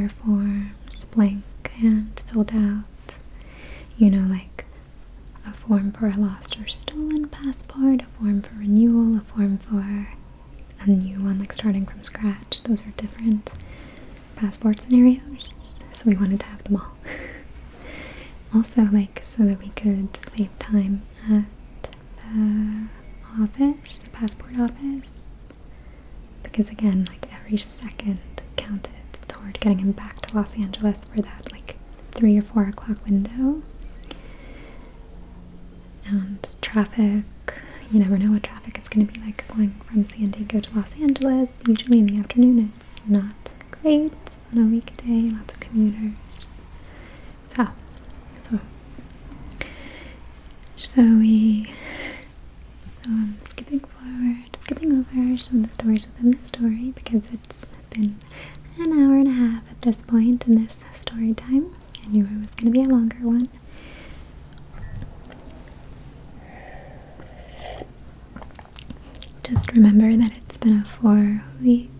forms, blank and filled out, like a form for a lost or stolen passport, a form for renewal, a form for a new one, like starting from scratch. Those are different passport scenarios, so we wanted to have them all. Also, so that we could save time at the office, the passport office, because again, every second counted toward getting him back to Los Angeles for that 3 or 4 o'clock window. And traffic, you never know what traffic is going to be like going from San Diego to Los Angeles. Usually in the afternoon it's not great on a weekday, lots of commuters. So I'm skipping over some of the stories within the story, because it's been an hour and a half at this point in this story time. I knew it was going to be a longer one. Just remember that it's been a 4-week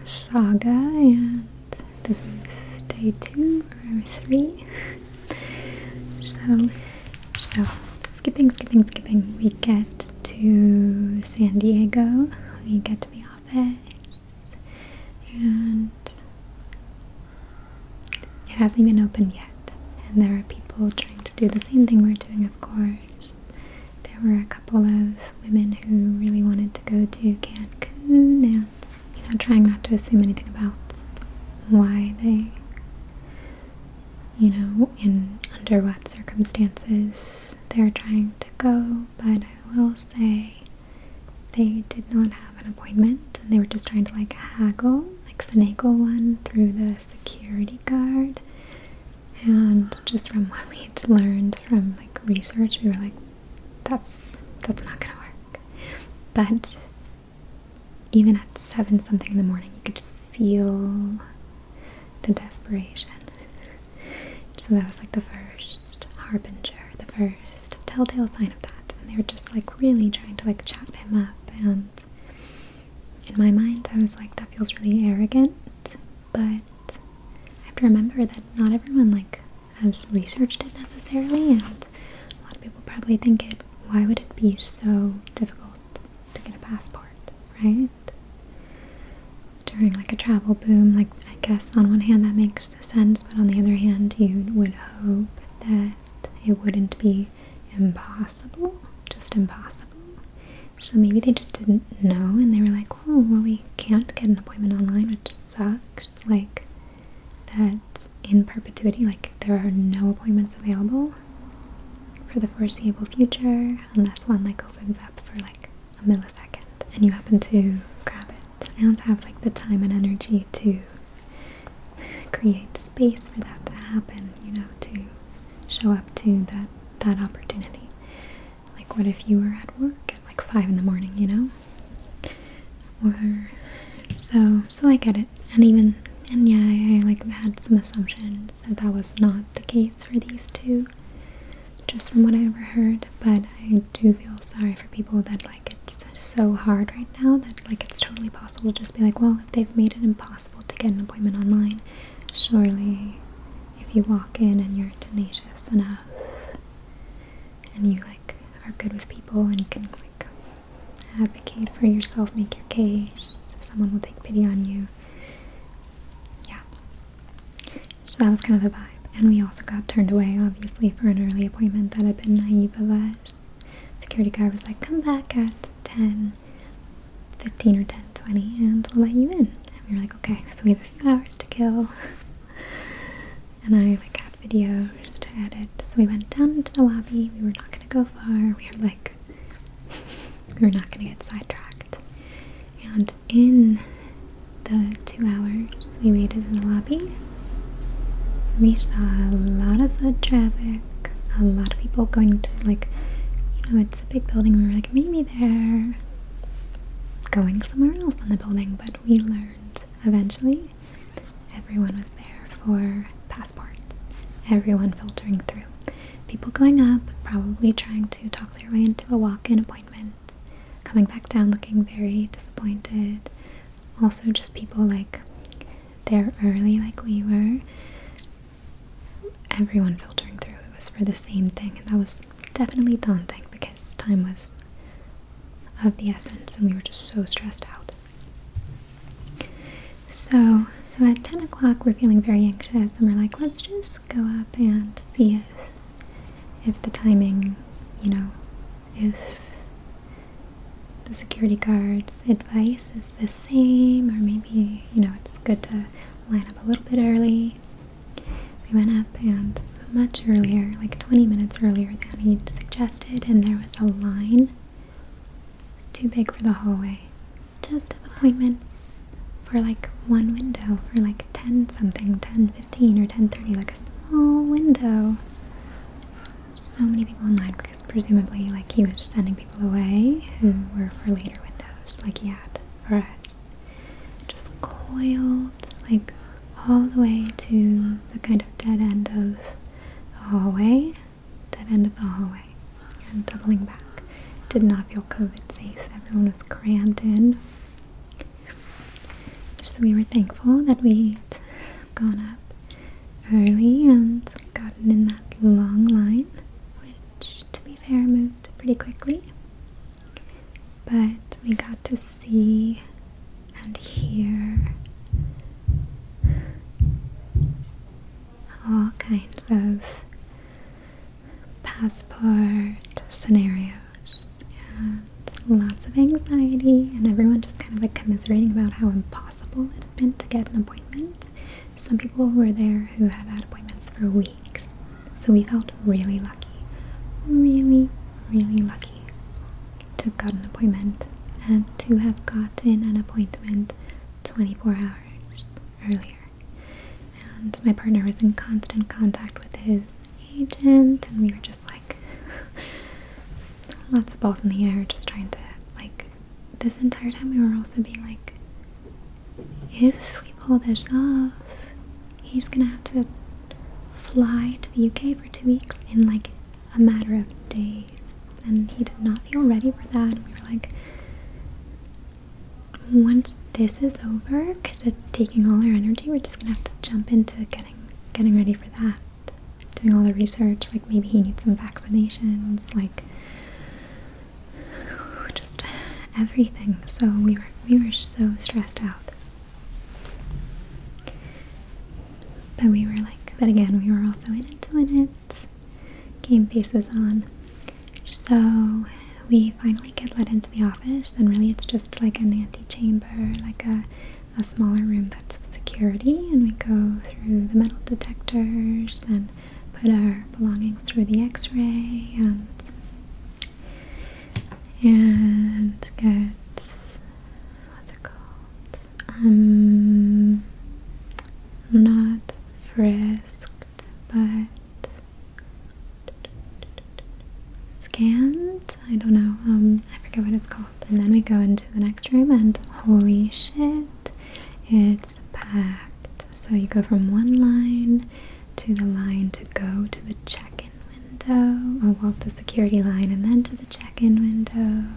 saga, and this is day 2 or 3. So skipping. We get to San Diego, we get to the office, and it hasn't even opened yet. And there are people trying to do the same thing we're doing, of course. There were a couple of women who really wanted to go to Cancun, and trying not to assume anything about why they, under what circumstances they're trying to go, but I will say they did not have an appointment and they were just trying to like haggle, like finagle one through the security guard. And just from what we had learned from like research, we were like, that's not gonna work. But even at 7 something in the morning, you could just feel the desperation. So that was like the first harbinger, the first telltale sign of that. And they were just like really trying to like chat him up. And in my mind, I was like, that feels really arrogant. But I have to remember that not everyone like has researched it necessarily, and a lot of people probably think it. Why would it be so difficult to get a passport, right? During like a travel boom, like I guess on one hand that makes sense, but on the other hand you would hope that it wouldn't be impossible, just impossible. So maybe they just didn't know and they were like, oh, well, we can't get an appointment online, which sucks. Like that in perpetuity, like there are no appointments available for the foreseeable future unless one like opens up for like a millisecond and you happen to grab it and have like the time and energy to create space for that to happen, you know, to show up to that opportunity. Like what if you were at work at like 5 in the morning, you know? Or so I get it. And yeah, I like had some assumptions that that was not the case for these two, just from what I overheard. But I do feel sorry for people that like it's so hard right now that like it's totally possible to just be like, well, if they've made it impossible to get an appointment online, surely if you walk in and you're tenacious enough and you like are good with people and you can like advocate for yourself, make your case, someone will take pity on you. Yeah, so that was kind of the vibe. And we also got turned away, obviously, for an early appointment that had been naive of us. Security guard was like, come back at 10:15 or 10:20 and we'll let you in. And we were like, okay, so we have a few hours to kill. And I like had videos to edit. So we went down into the lobby. We were not going to go far. We were like, we were not going to get sidetracked. And in the 2 hours we waited in the lobby, we saw a lot of foot traffic, a lot of people going to, like, you know, it's a big building. We were like, maybe they're going somewhere else in the building, but we learned eventually everyone was there for passports. Everyone filtering through. People going up, probably trying to talk their way into a walk-in appointment, coming back down looking very disappointed. Also just people like there early like we were. Everyone filtering through. It was for the same thing, and that was definitely daunting because time was of the essence and we were just so stressed out. So at 10 o'clock we're feeling very anxious and we're like, let's just go up and see if the timing, you know, if the security guard's advice is the same, or maybe, you know, it's good to line up a little bit early. We went up and much earlier, like 20 minutes earlier than he'd suggested, and there was a line too big for the hallway, just of appointments for like one window for like 10 something, 10:15 or 10:30, like a small window. So many people in line because presumably like he was sending people away who were for later windows like he had for us. Just coiled like all the way to the kind of dead end of the hallway, and doubling back. Did not feel COVID safe. Everyone was crammed in. So we were thankful that we'd gone up early and gotten in that long line, which, to be fair, moved pretty quickly. But we got to see and hear all kinds of passport scenarios and lots of anxiety, and everyone just kind of like commiserating about how impossible it had been to get an appointment. Some people were there who had had appointments for weeks, So we felt really lucky, really, really lucky to have got an appointment and to have gotten an appointment 24 hours earlier. And my partner was in constant contact with his agent, and we were just like lots of balls in the air, just trying to, like, this entire time we were also being like, if we pull this off, he's gonna have to fly to the UK for 2 weeks in like a matter of days, and he did not feel ready for that. And we were like, once this is over, because it's taking all our energy, we're just gonna have to jump into getting ready for that, doing all the research, like maybe he needs some vaccinations, like just everything. So we were so stressed out. But we were like, but again, we were also in it to win it. Game faces on. So we finally get let into the office, and really it's just like an antechamber, like a smaller room that's security, and we go through the metal detectors and put our belongings through the x-ray and get, what's it called? Not frisked, but scanned? I don't know, I forget what it's called. And then we go into the next room, and holy shit, it's packed. So you go from one line to the line to go to the check-in window, or well, the security line, and then to the check-in window.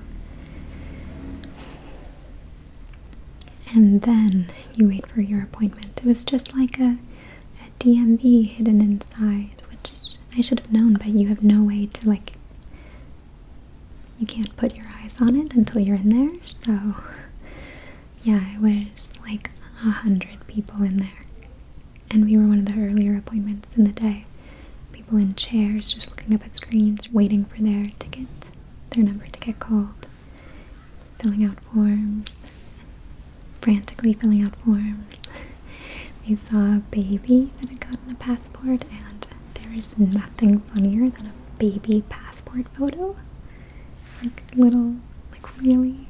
And then you wait for your appointment. It was just like a DMV hidden inside, which I should have known, but you have no way to, like, you can't put your eyes on it until you're in there. So yeah, it was like 100 people in there, and we were one of the earlier appointments in the day. People in chairs just looking up at screens, waiting for their ticket, their number to get called, filling out forms, frantically filling out forms. We saw a baby that had gotten a passport, and there is nothing funnier than a baby passport photo. Like little, like really,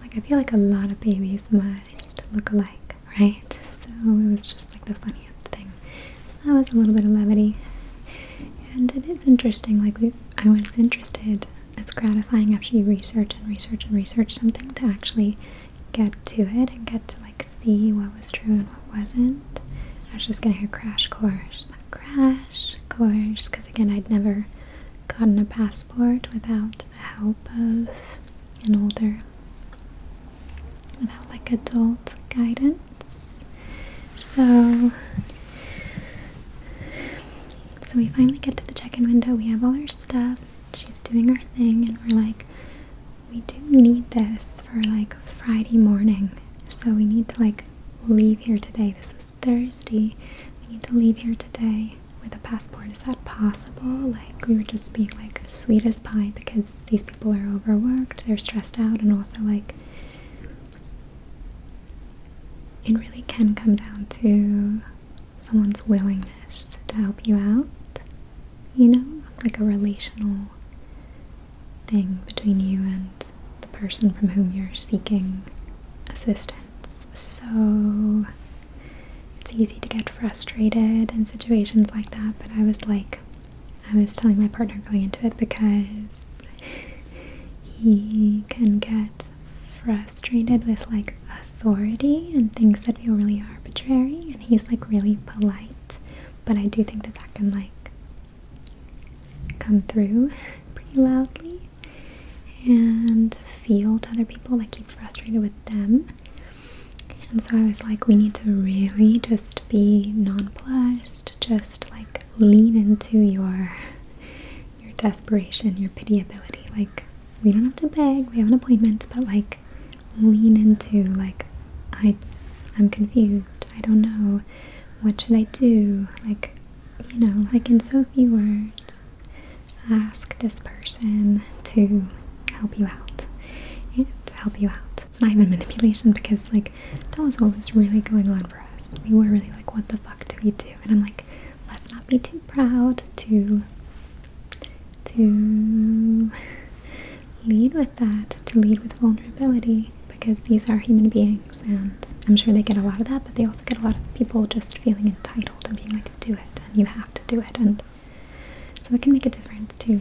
like I feel like a lot of babies must look alike, right? So it was just like the funniest thing. So that was a little bit of levity, and it is interesting. Like I was interested. It's gratifying after you research and research and research something to actually get to it and get to like see what was true and what wasn't. I was just gonna hear crash course, because again, I'd never gotten a passport without the help of an older, without like adult guidance. So we finally get to the check-in window. We have all our stuff. She's doing her thing, and we're like, we do need this for like Friday morning, so we need to like leave here today. This was Thursday. We need to leave here today with a passport. Is that possible? Like, we were just being like sweet as pie, because these people are overworked, they're stressed out, and also like it really can come down to someone's willingness to help you out, you know, like a relational thing between you and the person from whom you're seeking assistance. So it's easy to get frustrated in situations like that, but I was telling my partner going into it, because he can get frustrated with like authority and things that feel really arbitrary, and he's like really polite, but I do think that can like come through pretty loudly and feel to other people like he's frustrated with them. And so I was like, we need to really just be nonplussed, just like lean into your desperation, your pitiability. Like, we don't have to beg, we have an appointment, but like lean into like, I'm confused, I don't know, what should I do? Like, you know, like in so few words, ask this person to help you out. It's not even manipulation, because like that was what was really going on for us. we were really like, what the fuck do we do? And I'm like, let's not be too proud to lead with that, to lead with vulnerability, because these are human beings, and I'm sure they get a lot of that, but they also get a lot of people just feeling entitled and being like, do it, and you have to do it. And so it can make a difference to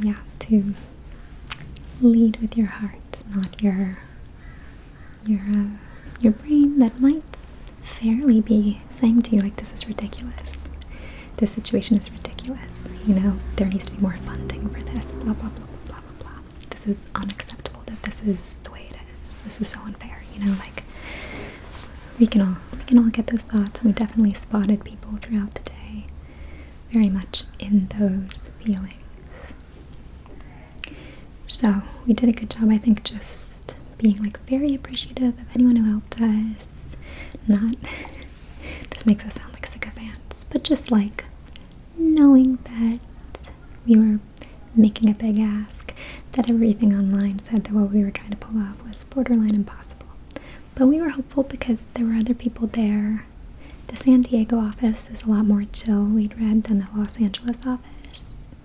lead with your heart, not your brain that might fairly be saying to you, like, this is ridiculous, this situation is ridiculous, you know, there needs to be more funding for this, blah blah blah blah blah blah blah. This is unacceptable, that this is the way it is, this is so unfair, you know, like, we can all get those thoughts, and we definitely spotted people throughout the day very much in those feelings. So we did a good job, I think, just being like very appreciative of anyone who helped us. Not, this makes us sound like sycophants, but just like knowing that we were making a big ask, that everything online said that what we were trying to pull off was borderline impossible. But we were hopeful because there were other people there. The San Diego office is a lot more chill, we'd read, than the Los Angeles office.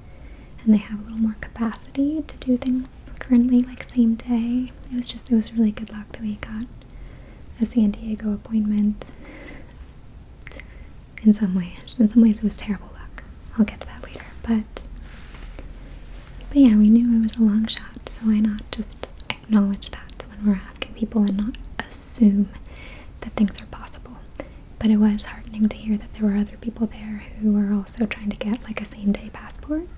And they have a little more capacity to do things currently, like same day. It was really good luck that we got a San Diego appointment. In some ways it was terrible luck. I'll get to that later. But yeah, we knew it was a long shot, so why not just acknowledge that when we're asking people and not assume that things are possible. But it was heartening to hear that there were other people there who were also trying to get like a same day passport.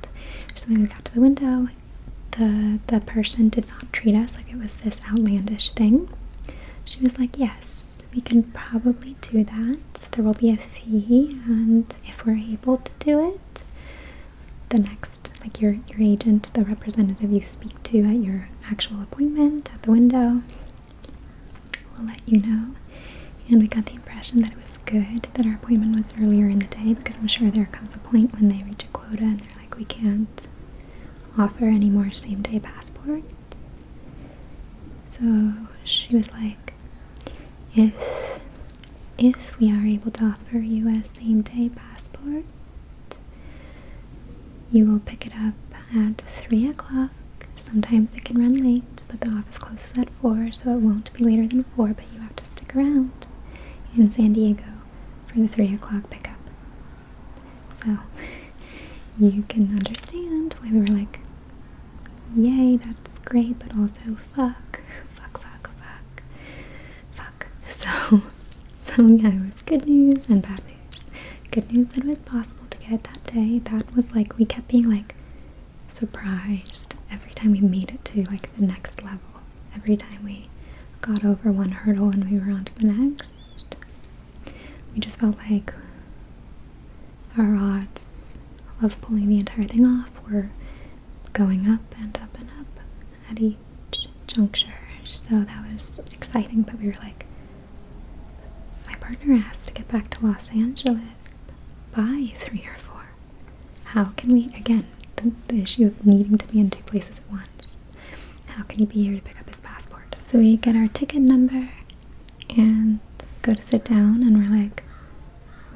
So when we got to the window, the person did not treat us like it was this outlandish thing. She was like, yes, we can probably do that. There will be a fee, and if we're able to do it, the next, like your agent, the representative you speak to at your actual appointment at the window, will let you know. And we got the impression that it was good that our appointment was earlier in the day, because I'm sure there comes a point when they reach a quota and they're like, we can't offer any more same-day passports. So she was like, if we are able to offer you a same-day passport, you will pick it up at 3 o'clock. Sometimes it can run late, but the office closes at 4, so it won't be later than 4, but you have to stick around in San Diego for the 3 o'clock pickup. So you can understand why we were like, yay, that's great, but also fuck. So yeah, it was good news and bad news. Good news that it was possible to get that day. That was like, we kept being like surprised every time we made it to like the next level. Every time we got over one hurdle and we were on to the next. We just felt like our odds of pulling the entire thing off were going up and up and up at each juncture. So that was exciting, but we were like, my partner has to get back to Los Angeles by 3 or 4. How can we, again, the issue of needing to be in 2 places at once. How can he be here to pick up his passport? So we get our ticket number and go to sit down, and we're like,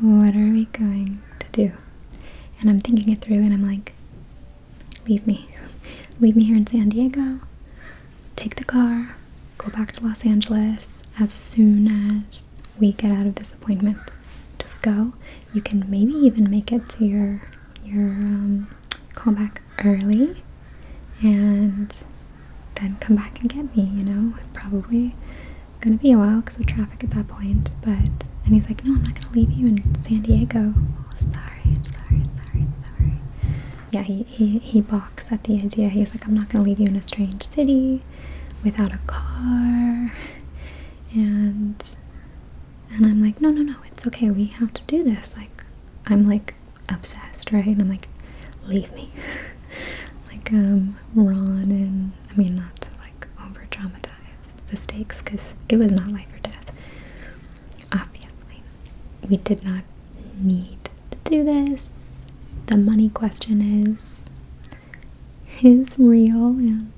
what are we going to do? And I'm thinking it through, and I'm like, leave me here in San Diego, take the car, go back to Los Angeles as soon as we get out of this appointment. Just go. You can maybe even make it to your callback early, and then come back and get me, you know. It's probably gonna be a while because of traffic at that point, and he's like, no, I'm not gonna leave you in San Diego. Oh, sorry. Yeah, he balks at the idea. He's like, I'm not gonna leave you in a strange city without a car, and I'm like, no, it's okay, we have to do this. Like, I'm like obsessed, right? And I'm like, leave me. Like, Ron, and I mean, not to like over dramatize the stakes, because it was not life or death. Obviously, we did not need to do this. The money question is real, and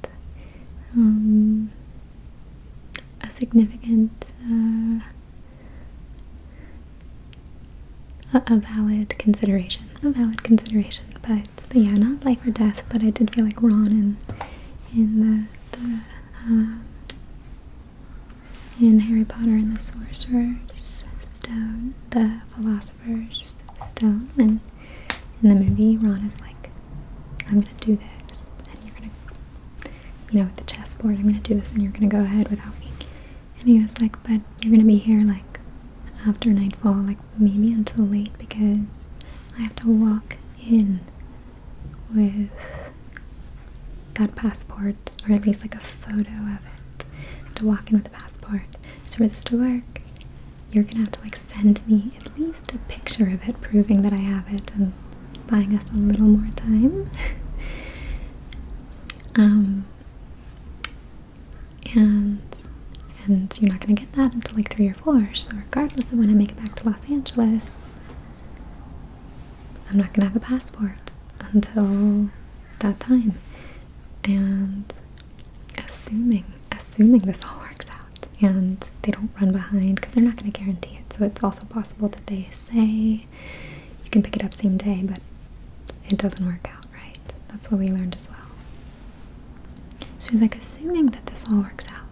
a significant a valid consideration. A valid consideration. But yeah, not life or death. But I did feel like Ron in in Harry Potter and the Sorcerer's Stone, the Philosopher's Stone, and in the movie, Ron is like, I'm gonna do this, and you're gonna, with the chessboard, I'm gonna do this, and you're gonna go ahead without me. And he was like, but you're gonna be here, like, after nightfall, like, maybe until late, because I have to walk in with that passport, or at least, like, a photo of it. I have to walk in with a passport. So for this to work, you're gonna have to, like, send me at least a picture of it, proving that I have it, and buying us a little more time. And you're not gonna get that until like 3 or 4. So regardless of when I make it back to Los Angeles, I'm not gonna have a passport until that time. And assuming this all works out and they don't run behind, because they're not gonna guarantee it. So it's also possible that they say you can pick it up same day, but it doesn't work out, right? That's what we learned as well. So he's like, assuming that this all works out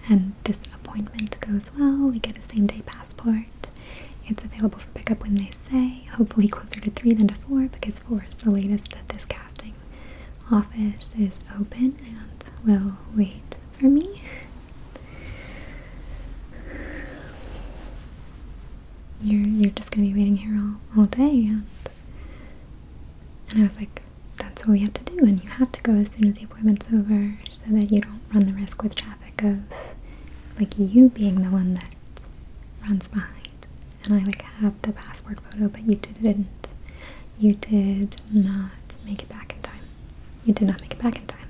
and this appointment goes well, we get a same day passport. It's available for pickup when they say, hopefully closer to 3 than to 4, because 4 is the latest that this casting office is open and will wait for me. You're just gonna be waiting here all day, and I was like, that's what we have to do, and you have to go as soon as the appointment's over so that you don't run the risk with traffic of like you being the one that runs behind. And I like have the passport photo, but you didn't. You did not make it back in time. You did not make it back in time.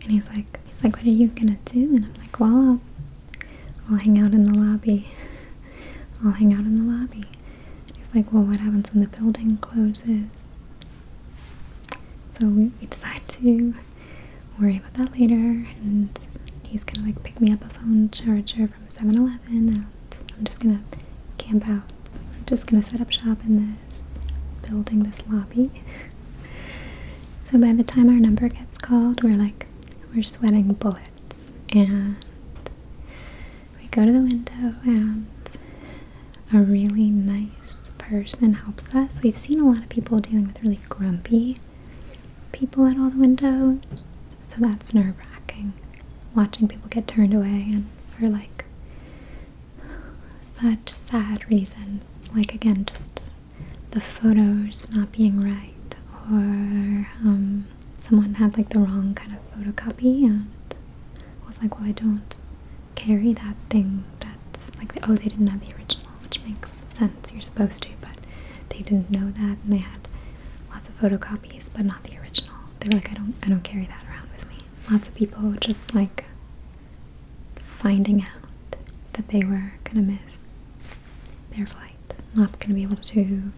And he's like, what are you gonna do? And I'm like, well, I'll hang out in the lobby. I'll hang out in the lobby. And he's like, well, what happens when the building closes? So we decide to worry about that later, and he's gonna like pick me up a phone charger from 7-Eleven, and I'm just gonna camp out. I'm just gonna set up shop in this building, this lobby. So by the time our number gets called, we're sweating bullets, and we go to the window, and a really nice person helps us. We've seen a lot of people dealing with really grumpy people at all the windows, so that's nerve-wracking, watching people get turned away, and for like such sad reasons, like again just the photos not being right, or someone had like the wrong kind of photocopy, and I was like, well, I don't carry that thing that's like they didn't have the original, which makes sense, you're supposed to, but they didn't know that, and they had lots of photocopies but not the original. They were like, I don't carry that around with me. Lots of people just like finding out that they were gonna miss their flight, not gonna be able to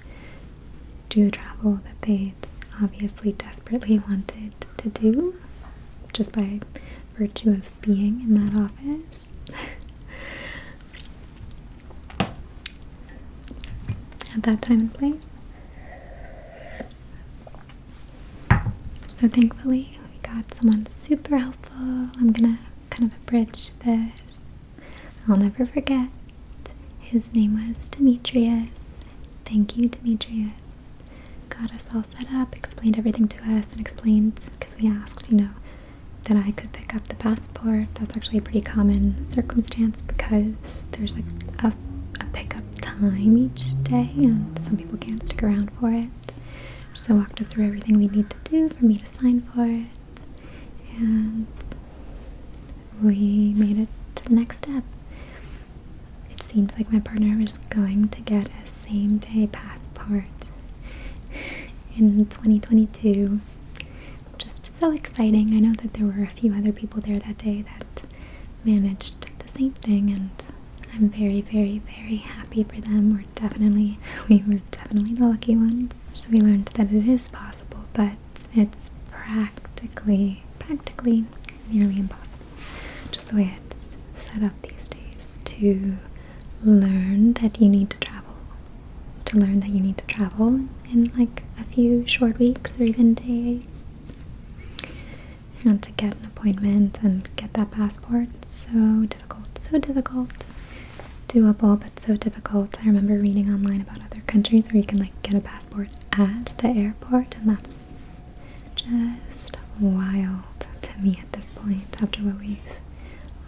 do the travel that they obviously desperately wanted to do, just by virtue of being in that office. At that time and place. So thankfully we got someone super helpful. I'm gonna kind of abridge this. I'll never forget. His name was Demetrius. Thank you, Demetrius. Got us all set up, explained everything to us, and explained, because we asked, that I could pick up the passport. That's actually a pretty common circumstance, because there's like a pickup time each day, and some people can't stick around for it. So walked us through everything we need to do for me to sign for it, and we made it to the next step. It seemed like my partner was going to get a same-day passport in 2022. Just so exciting. I know that there were a few other people there that day that managed the same thing, and I'm very, very, very happy for them. We were definitely the lucky ones. So we learned that it is possible, but it's practically nearly impossible, just the way it's set up these days, to learn that you need to travel to learn that you need to travel in like a few short weeks or even days. And to get an appointment and get that passport, so difficult, so difficult. Doable, but so difficult. I remember reading online about other countries where you can like get a passport at the airport, and that's just wild to me at this point after what we've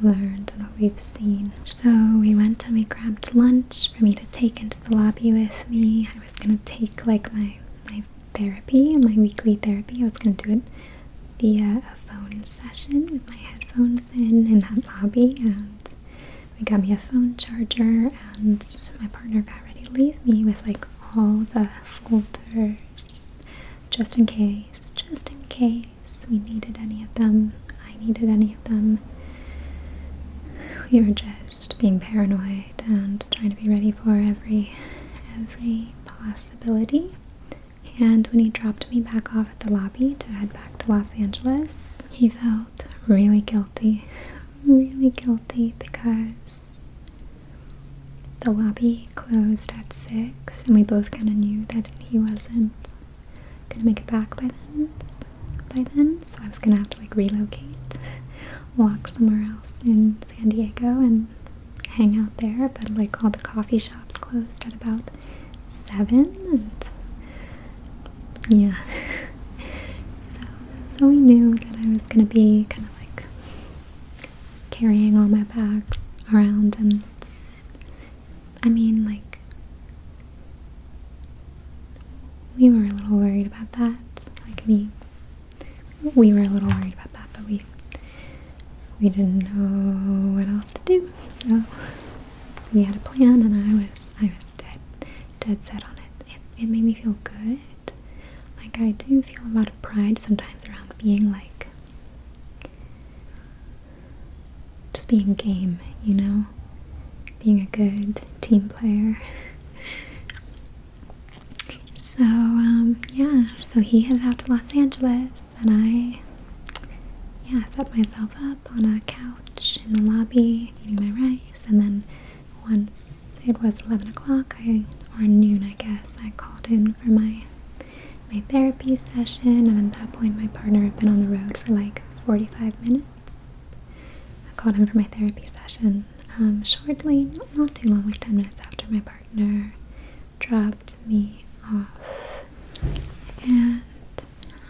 learned and what we've seen. So we went and we grabbed lunch for me to take into the lobby with me. I was gonna take like my therapy, my weekly therapy. I was gonna do it via a phone session with my headphones in that lobby, and we got me a phone charger, and my partner got ready to leave me with like all the folders just in case we needed any of them, I needed any of them. We were just being paranoid and trying to be ready for every possibility. And when he dropped me back off at the lobby to head back to Los Angeles, he felt really guilty because the lobby closed at 6 and we both kind of knew that he wasn't gonna make it back by then, so I was gonna have to like relocate, walk somewhere else in San Diego and hang out there, but like all the coffee shops closed at about 7, and yeah. So we knew that I was gonna be kind of like carrying all my bags around, and I mean, like, we were a little worried about that. Like we were a little worried about that, but we didn't know what else to do. So we had a plan, and I was dead set on it. It made me feel good. Like, I do feel a lot of pride sometimes around being like, just being game, you know? Being a good team player. So, yeah, so he headed out to Los Angeles, and I set myself up on a couch in the lobby, eating my rice, and then once it was 11 o'clock, or noon, I guess, I called in for my therapy session, and at that point my partner had been on the road for like 45 minutes. I called him for my therapy session shortly, not too long, like 10 minutes after my partner dropped me off. And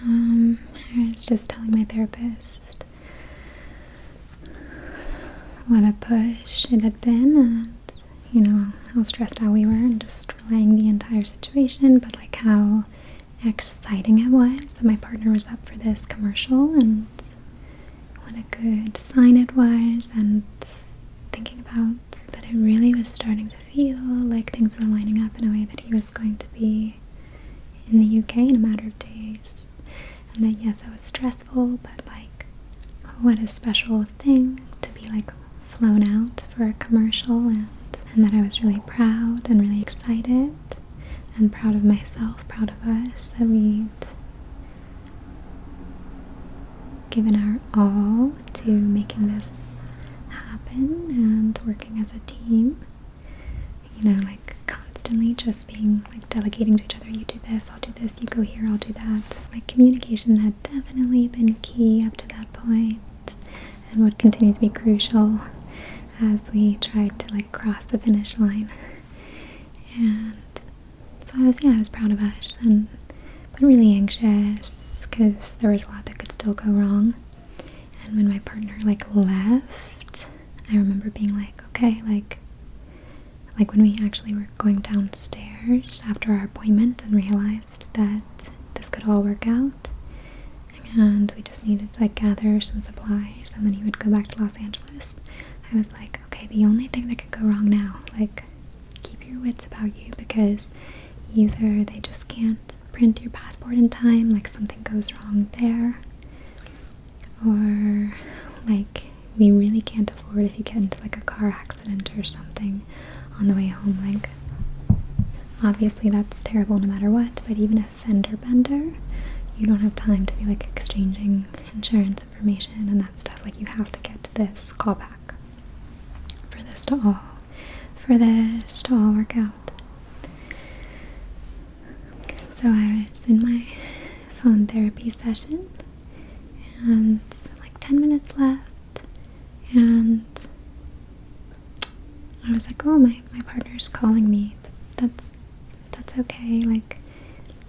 I was just telling my therapist what a push it had been, and you know, how stressed out we were, and just relaying the entire situation, but like how exciting it was that my partner was up for this commercial, and what a good sign it was, and thinking about that it really was starting to feel like things were lining up in a way that he was going to be in the UK in a matter of days, and that yes, it was stressful, but like what a special thing to be like flown out for a commercial, and that I was really proud and really excited and proud of myself, proud of us, that we'd given our all to making this happen and working as a team. You know, like constantly just being like delegating to each other, you do this, I'll do this, you go here, I'll do that. Like communication had definitely been key up to that point and would continue to be crucial as we tried to like cross the finish line. And so I was proud of us, but really anxious because there was a lot that could still go wrong. And when my partner like left, I remember being like, okay, like when we actually were going downstairs after our appointment and realized that this could all work out, and we just needed to like gather some supplies and then he would go back to Los Angeles. I was like, okay, the only thing that could go wrong now, like, keep your wits about you, because either they just can't print your passport in time, like something goes wrong there, or like we really can't afford if you get into like a car accident or something on the way home. Like, obviously that's terrible no matter what, but even a fender bender, you don't have time to be like exchanging insurance information and that stuff. Like, you have to get to this callback for this to all work out. So I was in my phone therapy session, and like 10 minutes left, and I was like, oh, my partner's calling me. That's okay. Like,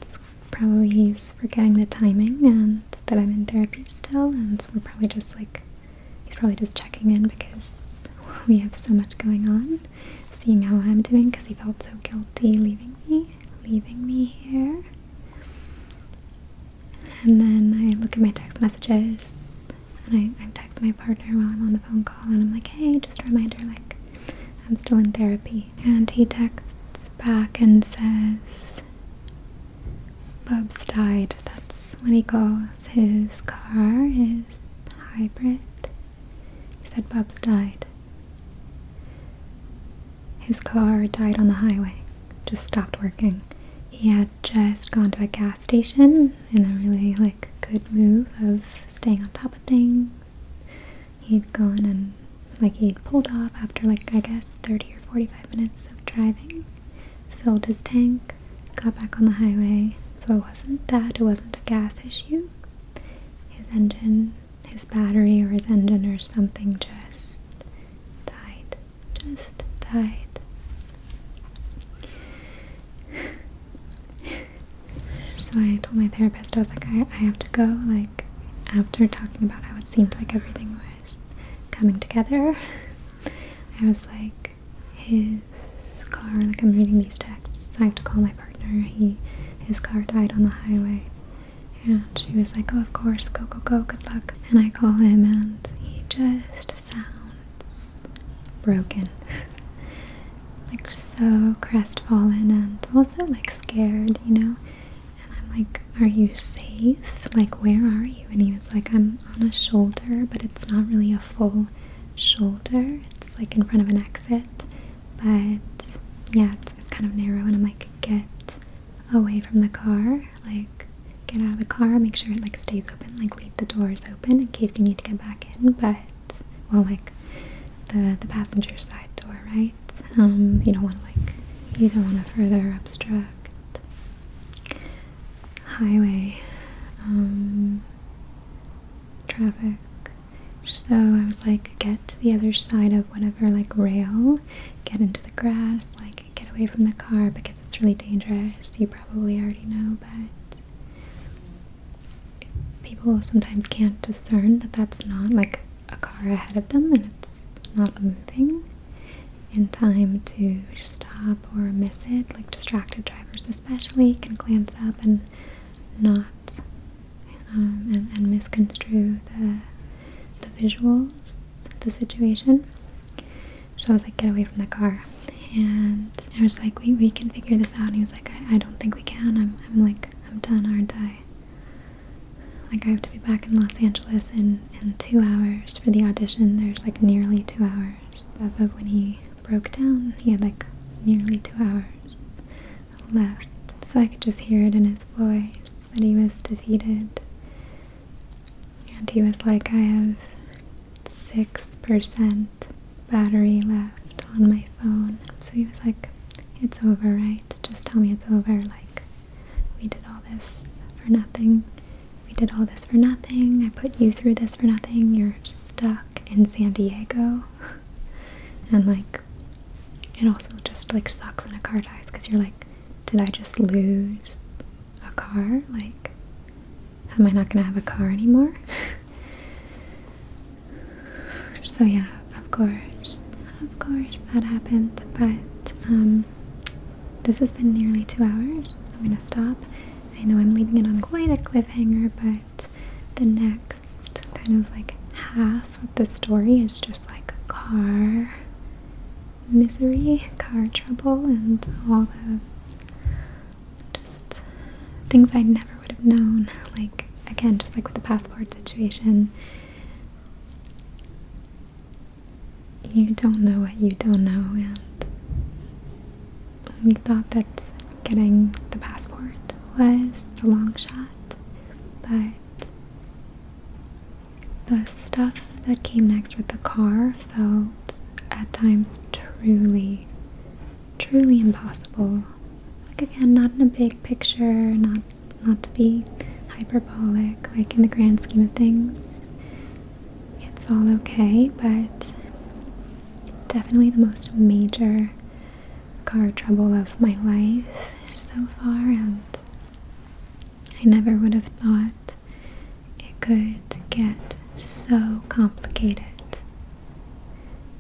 it's probably he's forgetting the timing and that I'm in therapy still, and we're probably just like, he's probably just checking in because we have so much going on, seeing how I'm doing, because he felt so guilty leaving me here. And then I look at my text messages, and I text my partner while I'm on the phone call, and I'm like, hey, just a reminder, like, I'm still in therapy. And he texts back and says, Bubs died. That's what he calls his car, his hybrid. He said Bubs died. His car died on the highway, just stopped working. He had just gone to a gas station in a really like good move of staying on top of things. He'd gone and like he'd pulled off after like I guess 30 or 45 minutes of driving, filled his tank, got back on the highway. So it wasn't a gas issue. His engine, his battery or his engine or something just died. So I told my therapist, I was like, I have to go. Like, after talking about how it seemed like everything was coming together, I was like, his car, like I'm reading these texts, I have to call my partner. His car died on the highway. And she was like, oh, of course, go, good luck. And I call him and he just sounds broken. Like so crestfallen and also like scared, you know? And I'm like, are you safe? Like, where are you? And he was like, I'm on a shoulder, but it's not really a full shoulder. It's like in front of an exit. But yeah, it's kind of narrow. And I'm like, get away from the car. Like, get out of the car, make sure it like stays open, like leave the doors open in case you need to get back in, but well, like the passenger side door, right? You don't want to further obstruct highway traffic. So I was like, get to the other side of whatever like rail, get into the grass, like get away from the car because it's really dangerous. You probably already know, but people sometimes can't discern that that's not like a car ahead of them and it's not moving in time to stop or miss it. Like distracted drivers especially can glance up and not and misconstrue the visuals, the situation. So I was like, get away from the car. And I was like, we can figure this out. And he was like, I don't think we can. I'm like, I'm done, aren't I? Like, I have to be back in Los Angeles in 2 hours for the audition. There's like nearly 2 hours. As of when he broke down, he had like nearly 2 hours left. So I could just hear it in his voice that he was defeated. And he was like, I have 6% battery left on my phone. So he was like, it's over, right? Just tell me it's over. Like, we did all this for nothing. We did all this for nothing. I put you through this for nothing. You're stuck in San Diego. And like, it also just like sucks when a car dies because you're like, did I just lose a car? Like, am I not gonna have a car anymore? So yeah, of course that happened, but this has been nearly 2 hours. I'm gonna stop. I know I'm leaving it on quite a cliffhanger, but the next kind of like half of the story is just like car misery, car trouble, and all the just things I never would have known. Like, again, just like with the passport situation, you don't know what you don't know, and we thought that getting the passport was the long shot, but the stuff that came next with the car felt at times truly impossible. Like, like, again, not in a big picture, not to be hyperbolic, like in the grand scheme of things, it's all okay, but definitely the most major car trouble of my life so far, and I never would have thought it could get so complicated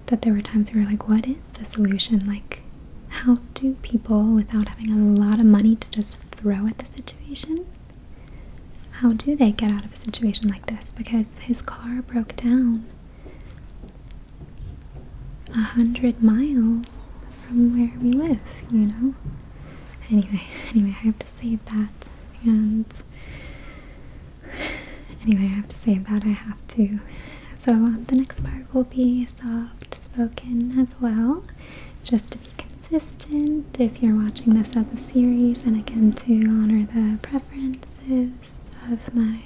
that there were times we were like, what is the solution? Like, how do people, without having a lot of money to just throw at the situation, how do they get out of a situation like this? Because his car broke down 100 miles from where we live, you know? Anyway, I have to save that. And anyway, I have to save that. I have to. So the next part will be soft spoken as well, just to be consistent if you're watching this as a series, and again to honor the preferences of my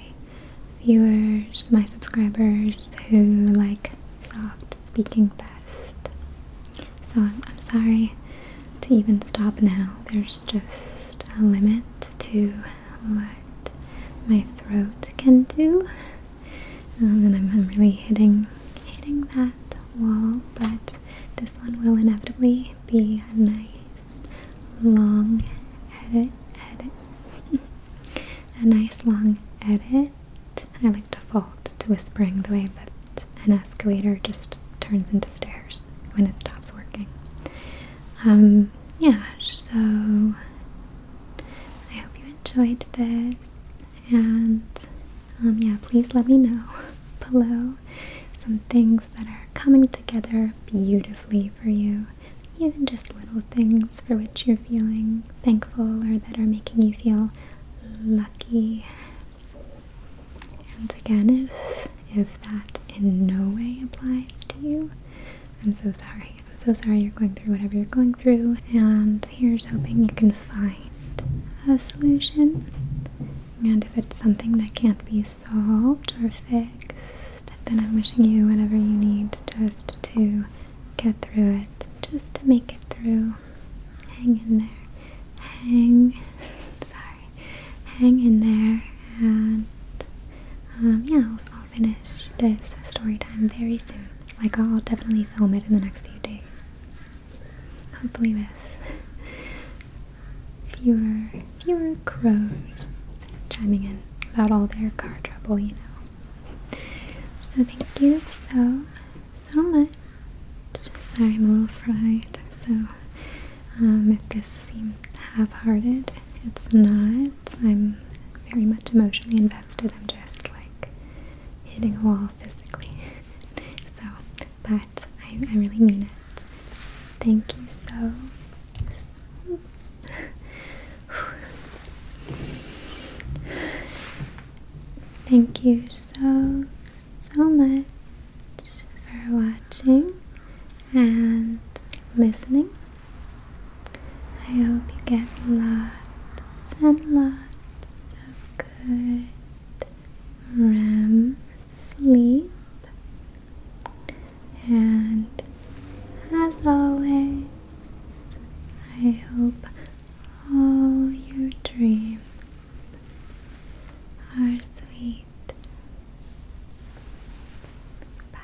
viewers, my subscribers who like soft speaking best. So I'm sorry to even stop now. There's just a limit to what my throat can do, and I'm really hitting that wall, but this one will inevitably be a nice long edit. A nice long edit. I like default to whispering the way that an escalator just turns into stairs when it stops working. Yeah, so I hope you enjoyed this, and yeah, please let me know below some things that are coming together beautifully for you, even just little things for which you're feeling thankful or that are making you feel lucky. And again, if that in no way applies to you, I'm so sorry. I'm so sorry you're going through whatever you're going through, and here's hoping you can find a solution. And if it's something that can't be solved or fixed, then I'm wishing you whatever you need just to get through it, just to make it through. Hang in there. Hang in there, and yeah, I'll finish this story time very soon. Like, I'll definitely film it in the next few days. Hopefully with fewer crows chiming in about all their car trouble, you know. So thank you so much. Sorry, I'm a little fried, so if this seems half-hearted, it's not. I'm very much emotionally invested. I'm just like hitting a wall physically. So, but I really mean it. Thank you so Thank you so much for watching and listening. I hope you get lots and lots of good REM sleep. And as always, I hope all your dreams are sweet. Bye.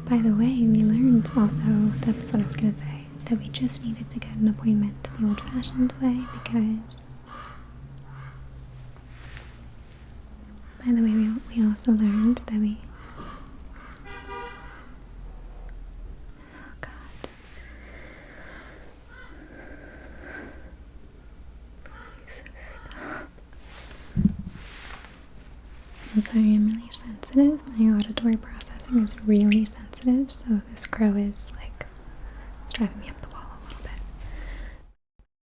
By the way, we learned also, that's what I was going to say, that we just needed to get an appointment the old-fashioned way because, by the way, we also learned that we, oh God, please stop. because I am really sensitive. My auditory processing is really sensitive, so this crow is like, it's driving me up